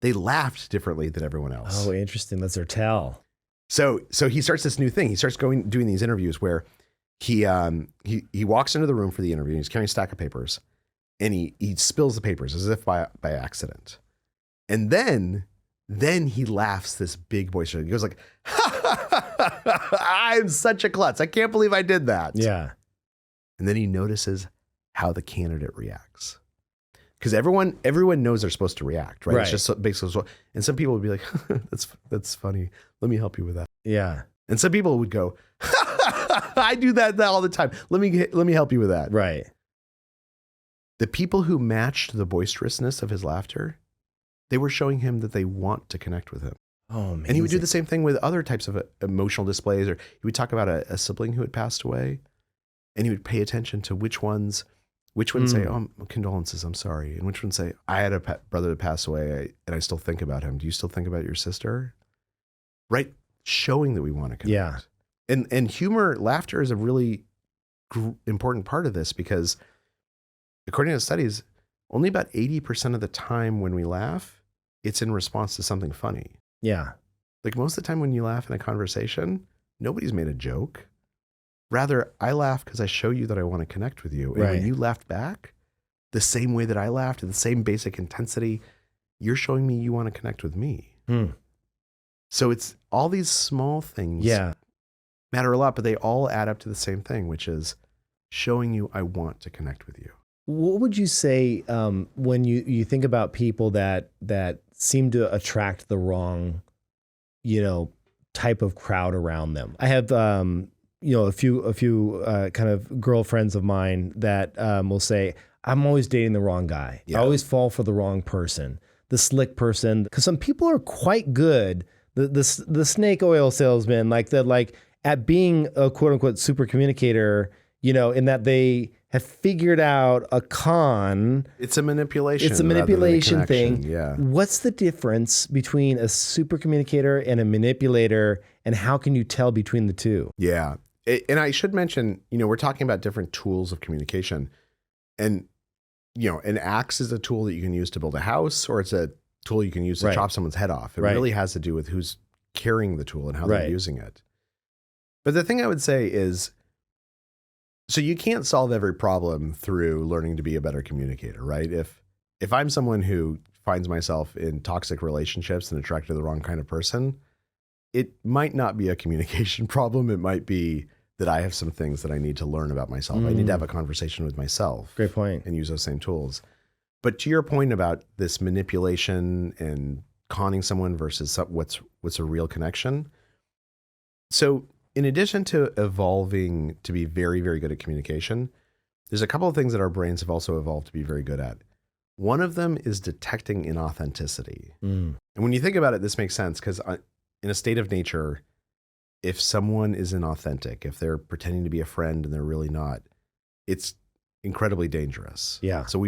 they laughed differently than everyone else. Oh, interesting. That's their tell. So he starts this new thing. He starts doing these interviews where he walks into the room for the interview. He's carrying a stack of papers, and he spills the papers as if by accident. And then he laughs this big voice. He goes like, I'm such a klutz. I can't believe I did that. Yeah. And then he notices how the candidate reacts. Because everyone knows they're supposed to react, right? It's just basically, and some people would be like, that's funny. Let me help you with that. Yeah. And some people would go, I do that all the time. Let me help you with that. Right. The people who matched the boisterousness of his laughter, they were showing him that they want to connect with him. Oh, amazing. And he would do the same thing with other types of emotional displays, or he would talk about a sibling who had passed away, and he would pay attention to which ones say, oh, condolences, I'm sorry. And which ones say, I had a brother that passed away and I still think about him. Do you still think about your sister? Right? Showing that we want to connect. Yeah. And humor, laughter is a really important part of this, because according to studies, only about 80% of the time when we laugh, it's in response to something funny. Yeah. Like most of the time when you laugh in a conversation, nobody's made a joke. Rather, I laugh because I show you that I want to connect with you. And when you laughed back, the same way that I laughed, at the same basic intensity, you're showing me you want to connect with me. So it's all these small things matter a lot, but they all add up to the same thing, which is showing you I want to connect with you. What would you say when you think about people that seem to attract the wrong, type of crowd around them? I have a few kind of girlfriends of mine that will say, I'm always dating the wrong guy. I always fall for the wrong person, the slick person. Because some people are quite good, the snake oil salesman, like at being a quote unquote super communicator, in that they have figured out a con. It's a manipulation. It's a manipulation thing. Yeah. What's the difference between a super communicator and a manipulator, and how can you tell between the two? Yeah. And I should mention, we're talking about different tools of communication, and, an axe is a tool that you can use to build a house, or it's a tool you can use to chop someone's head off. It really has to do with who's carrying the tool and how they're using it. But the thing I would say is, so you can't solve every problem through learning to be a better communicator, right? If I'm someone who finds myself in toxic relationships and attracted to the wrong kind of person, it might not be a communication problem. It might be that I have some things that I need to learn about myself. I need to have a conversation with myself. Great point. And use those same tools. But to your point about this manipulation and conning someone versus what's a real connection. So in addition to evolving to be very, very good at communication, there's a couple of things that our brains have also evolved to be very good at. One of them is detecting inauthenticity. And when you think about it, this makes sense, because in a state of nature, if someone is inauthentic, if they're pretending to be a friend and they're really not, it's incredibly dangerous. Yeah. So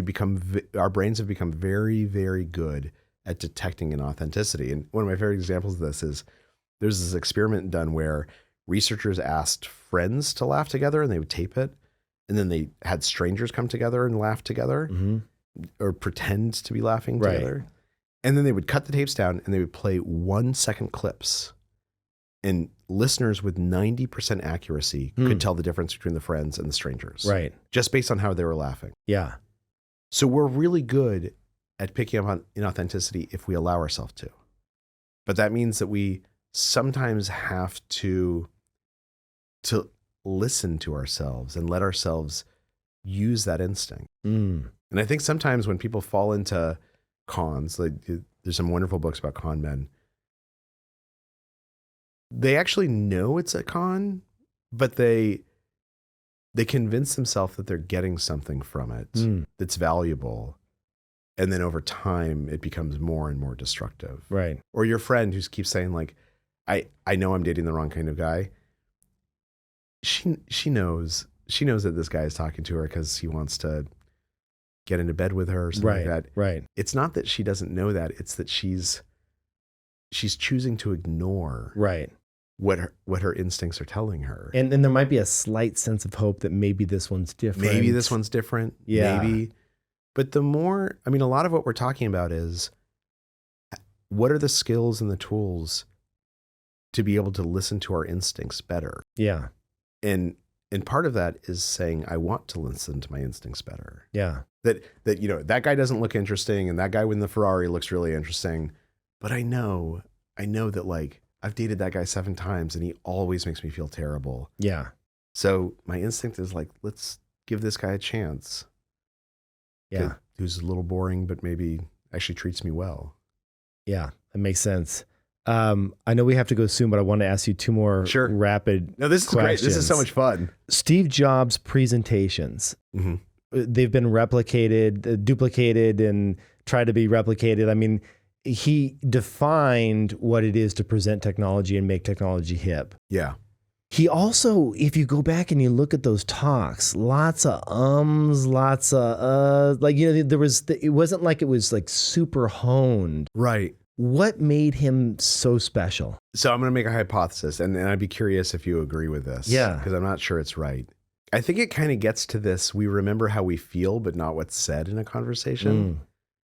our brains have become very, very good at detecting inauthenticity. And one of my favorite examples of this is there's this experiment done where researchers asked friends to laugh together, and they would tape it. And then they had strangers come together and laugh together, or pretend to be laughing together. And then they would cut the tapes down and they would play 1 second clips. And listeners with 90% accuracy could tell the difference between the friends and the strangers. Right. Just based on how they were laughing. Yeah. So we're really good at picking up on inauthenticity if we allow ourselves to. But that means that we sometimes have to listen to ourselves and let ourselves use that instinct. And I think sometimes when people fall into cons, like there's some wonderful books about con men, they actually know it's a con, but they convince themselves that they're getting something from it that's valuable. And then over time, it becomes more and more destructive. Right. Or your friend who keeps saying like, I know I'm dating the wrong kind of guy. She knows that this guy is talking to her because he wants to get into bed with her or something like that. Right. It's not that she doesn't know that. It's that she's choosing to ignore what her instincts are telling her. And then there might be a slight sense of hope that maybe this one's different. Maybe this one's different. Yeah. Maybe. But a lot of what we're talking about is what are the skills and the tools to be able to listen to our instincts better? Yeah. And part of that is saying, I want to listen to my instincts better. Yeah. That that guy doesn't look interesting and that guy with the Ferrari looks really interesting. But I know that like I've dated that guy 7 times and he always makes me feel terrible. Yeah. So my instinct is like, let's give this guy a chance. Yeah. Who's a little boring, but maybe actually treats me well. Yeah, that makes sense. I know we have to go soon, but I want to ask you 2 more rapid No, this is questions. great. This is so much fun. Steve Jobs' presentations, Mm-hmm. They've been replicated, duplicated, and tried to be replicated. I mean, he defined what it is to present technology and make technology hip. Yeah. He also, if you go back and you look at those talks, lots of lots of like, it wasn't like it was like super honed. Right. What made him so special? So I'm going to make a hypothesis, and I'd be curious if you agree with this. Yeah. Because I'm not sure it's right. I think it kind of gets to this, we remember how we feel, but not what's said in a conversation.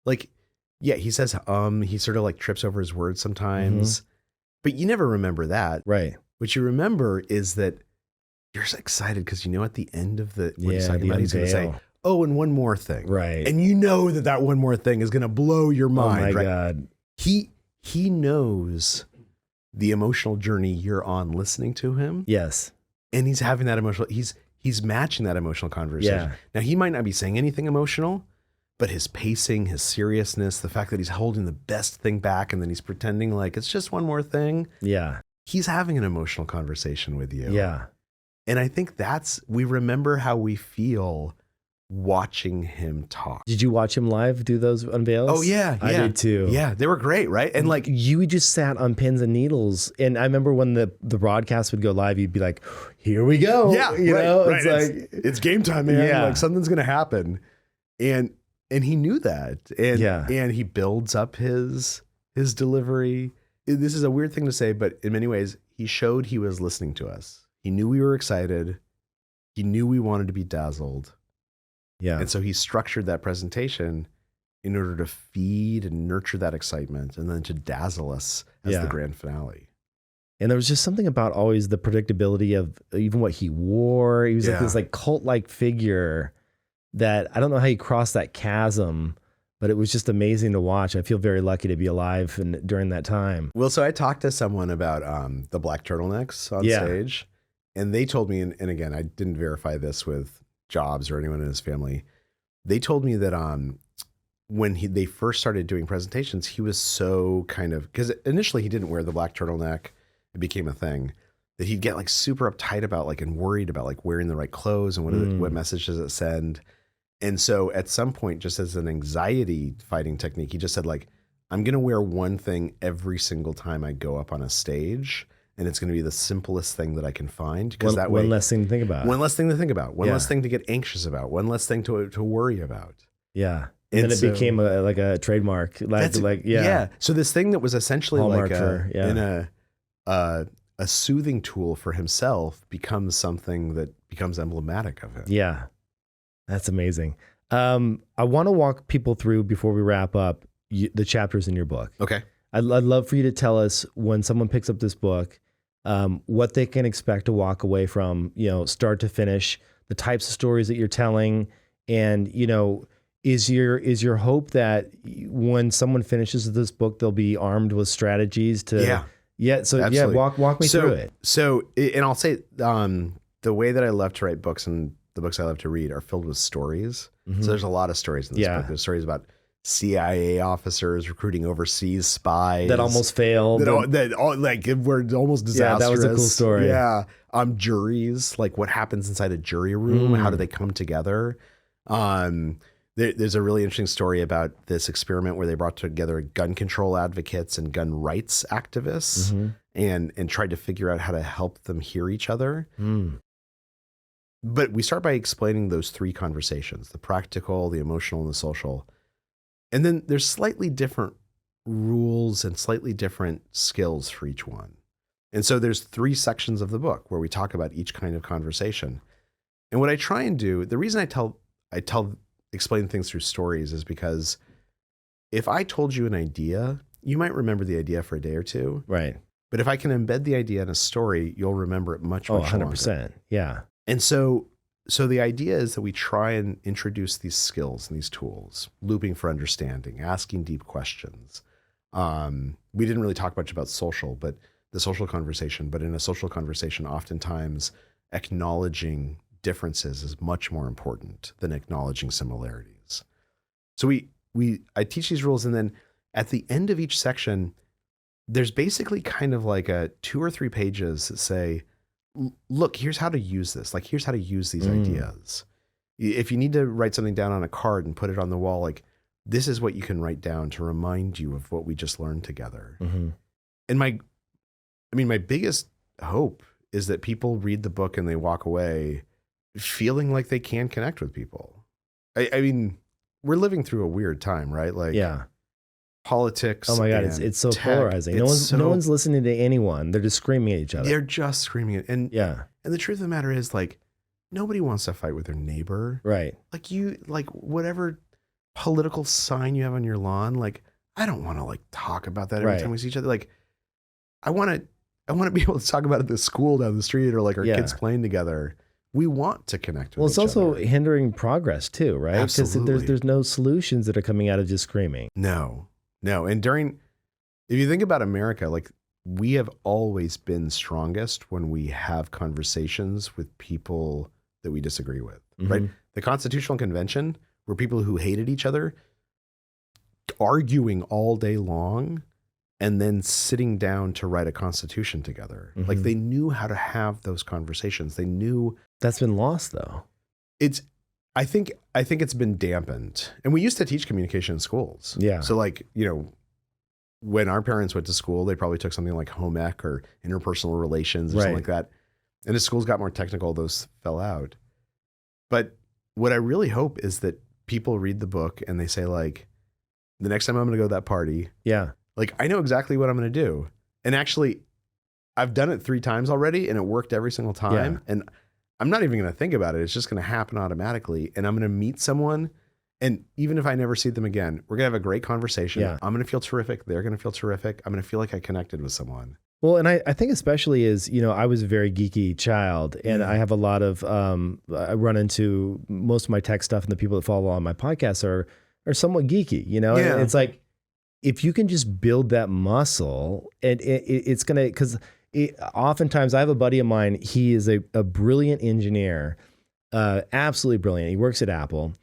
Like, yeah, he says, he sort of like trips over his words sometimes, but you never remember that. Right. What you remember is that you're excited because at the end of what he's talking the about, he's going to say, oh, and one more thing. Right. And you know that one more thing is going to blow your mind. Oh my right? God. He knows the emotional journey you're on listening to him. Yes. And he's having that he's matching that emotional conversation. Yeah. Now, he might not be saying anything emotional, but his pacing, his seriousness, the fact that he's holding the best thing back and then he's pretending like it's just one more thing. Yeah. He's having an emotional conversation with you. Yeah. And I think we remember how we feel watching him talk. Did you watch him live do those unveils? Oh, yeah. I did too. Yeah, they were great, right? And like you just sat on pins and needles. And I remember when the broadcast would go live, you'd be like, here we go. Yeah, It's like it's game time, man. Yeah. Like something's gonna happen. And he knew that. And he builds up his delivery. This is a weird thing to say, but in many ways, he showed he was listening to us. He knew we were excited. He knew we wanted to be dazzled. Yeah. And so he structured that presentation in order to feed and nurture that excitement and then to dazzle us as the grand finale. And there was just something about always the predictability of even what he wore. He was like this like cult-like figure that I don't know how he crossed that chasm, but it was just amazing to watch. I feel very lucky to be alive during that time. Well, so I talked to someone about the black turtlenecks on stage, and they told me, and again, I didn't verify this with Jobs or anyone in his family. They told me that when they first started doing presentations, he was so because initially he didn't wear the black turtleneck. It became a thing that he'd get like super uptight about and worried about like wearing the right clothes and what message does it send. And so at some point, just as an anxiety fighting technique, he just said like, I'm going to wear one thing every single time I go up on a stage. And it's going to be the simplest thing that I can find. Because that way, one less thing to think about. One less thing to think about. One less thing to get anxious about. One less thing to worry about. Yeah. And then it became a trademark. So this thing that was essentially Hallmark a soothing tool for himself becomes something that becomes emblematic of him. Yeah. That's amazing. I want to walk people through before we wrap up the chapters in your book. Okay. I'd love for you to tell us when someone picks up this book, what they can expect to walk away from, start to finish, the types of stories that you're telling, and is your hope that when someone finishes this book, they'll be armed with strategies to walk me through it. So, and I'll say the way that I love to write books and the books I love to read are filled with stories. So there's a lot of stories in this book. There's stories about CIA officers recruiting overseas spies that almost failed. That were almost disastrous. Yeah, that was a cool story. Yeah. Juries, like what happens inside a jury room, how do they come together? There's a really interesting story about this experiment where they brought together gun control advocates and gun rights activists and tried to figure out how to help them hear each other. But we start by explaining those 3 conversations: the practical, the emotional, and the social. And then there's slightly different rules and slightly different skills for each one. And so there's 3 sections of the book where we talk about each kind of conversation. And what I try and do, the reason explain things through stories is because if I told you an idea, you might remember the idea for a day or two. Right. But if I can embed the idea in a story, you'll remember it much 100%. longer. Yeah. And so the idea is that we try and introduce these skills and these tools, looping for understanding, asking deep questions. We didn't really talk much about the social conversation, but in a social conversation, oftentimes acknowledging differences is much more important than acknowledging similarities. So I teach these rules, and then at the end of each section, there's basically kind of like 2 or 3 pages that say, look, here's how to use this. Like, here's how to use these ideas. If you need to write something down on a card and put it on the wall, like, this is what you can write down to remind you of what we just learned together. Mm-hmm. And my biggest hope is that people read the book and they walk away feeling like they can connect with people. I mean, we're living through a weird time, right? Like, yeah. Politics. Oh my God, it's so tech, polarizing. No one's listening to anyone. They're just screaming at each other. They're just screaming it. And the truth of the matter is, like, nobody wants to fight with their neighbor. Right. Like whatever political sign you have on your lawn, like, I don't want to like talk about that every time we see each other. Like, I want to be able to talk about it at the school down the street, or like our kids playing together. We want to connect with each other. Well, it's also hindering progress too, right? Absolutely. Because there's no solutions that are coming out of just screaming. No. And if you think about America, like, we have always been strongest when we have conversations with people that we disagree with, right? The Constitutional Convention were people who hated each other arguing all day long and then sitting down to write a constitution together. Like, they knew how to have those conversations. They knew. That's been lost though. I think it's been dampened. And we used to teach communication in schools. Yeah. So, like, when our parents went to school, they probably took something like home ec or interpersonal relations or something like that. And as schools got more technical, those fell out. But what I really hope is that people read the book and they say, like, the next time I'm going to go to that party, like, I know exactly what I'm going to do. And actually, I've done it 3 times already and it worked every single time. Yeah. And I'm not even going to think about it. It's just going to happen automatically. And I'm going to meet someone. And even if I never see them again, we're going to have a great conversation. Yeah. I'm going to feel terrific. They're going to feel terrific. I'm going to feel like I connected with someone. Well, and I think especially is, I was a very geeky child, and I have a lot of, I run into most of my tech stuff, and the people that follow on my podcast are somewhat geeky, And it's like, if you can just build that muscle, and it's going to, because oftentimes I have a buddy of mine, he is a brilliant engineer, absolutely brilliant. He works at Apple.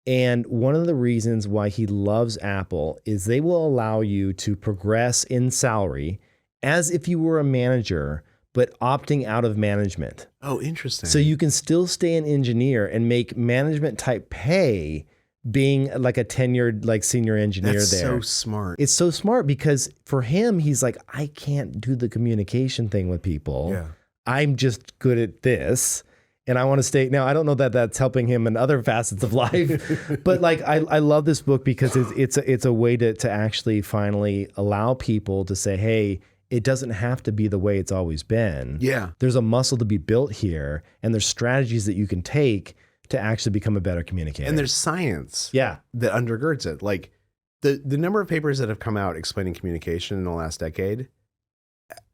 And one of the reasons why he loves Apple is they will allow you to progress in salary as if you were a manager, but opting out of management. Oh, interesting. So you can still stay an engineer and make management type pay being like a tenured, like senior engineer. That's there. So smart. It's so smart because for him, he's like, I can't do the communication thing with people. Yeah. I'm just good at this. And I want to stay. Now, I don't know that that's helping him in other facets of life, but like, I love this book because it's a way to actually finally allow people to say, hey, it doesn't have to be the way it's always been. Yeah. There's a muscle to be built here, and there's strategies that you can take to actually become a better communicator. And there's science that undergirds it. Like, the number of papers that have come out explaining communication in the last decade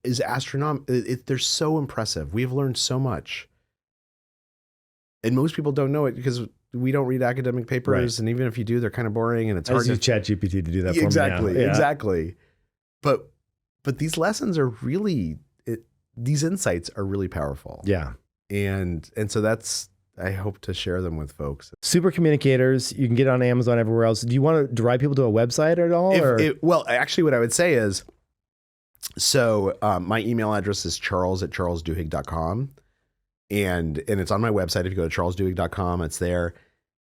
is astronomical. They're so impressive. We've learned so much. And most people don't know it because we don't read academic papers. Right. And even if you do, they're kind of boring, and it's hard to ChatGPT to do that for me now. Yeah. Exactly. But these lessons are really, these insights are really powerful. Yeah. And so that's, I hope to share them with folks. Supercommunicators, you can get it on Amazon, everywhere else. Do you want to direct people to a website at all? Well, actually what I would say is, so my email address is charles@charlesduhigg.com. And it's on my website. If you go to charlesduhigg.com, it's there.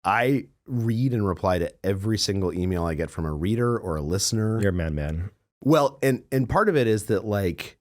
I read and reply to every single email I get from a reader or a listener. You're a man. Well, and part of it is that, like,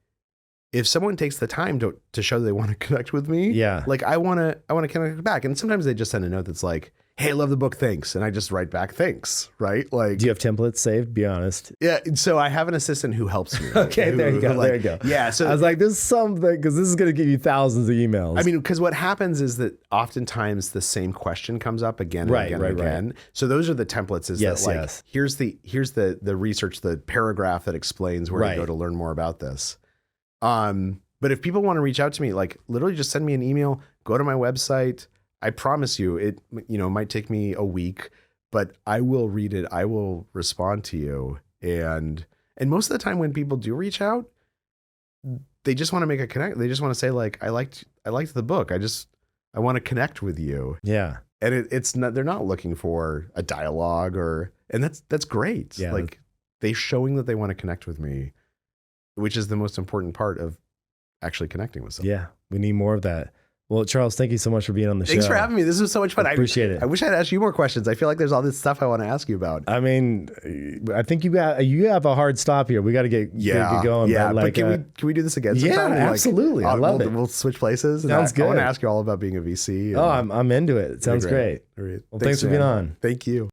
if someone takes the time to show they want to connect with me, like, I want to connect back. And sometimes they just send a note that's like, hey, I love the book, thanks. And I just write back, thanks, right? Like, do you have templates saved? Be honest. Yeah. So I have an assistant who helps me. Okay, there you go. There you go. Yeah. So I was like, there's something, because this is going to give you thousands of emails. I mean, because what happens is that oftentimes the same question comes up again and again and again. So those are the templates. Is that like, here's the research, the paragraph that explains where to go to learn more about this. But if people want to reach out to me, like literally just send me an email, go to my website. I promise you, it might take me a week, but I will read it. I will respond to you. And most of the time when people do reach out, they just want to make a connect. They just want to say like, I liked the book. I want to connect with you. Yeah. And it's not, they're not looking for a dialogue and that's great. Yeah. Like they're showing that they want to connect with me, which is the most important part of actually connecting with someone. Yeah. We need more of that. Well, Charles, thank you so much for being on the show. Thanks for having me. This was so much fun. I appreciate it. I wish I'd asked you more questions. I feel like there's all this stuff I want to ask you about. I mean, I think you have a hard stop here. We got to get going. Yeah, but can we do this again sometime? Yeah, absolutely. I love it. We'll switch places. Sounds good. I want to ask you all about being a VC. I'm into it. It sounds great. All right. Well, thanks for being on. Thank you.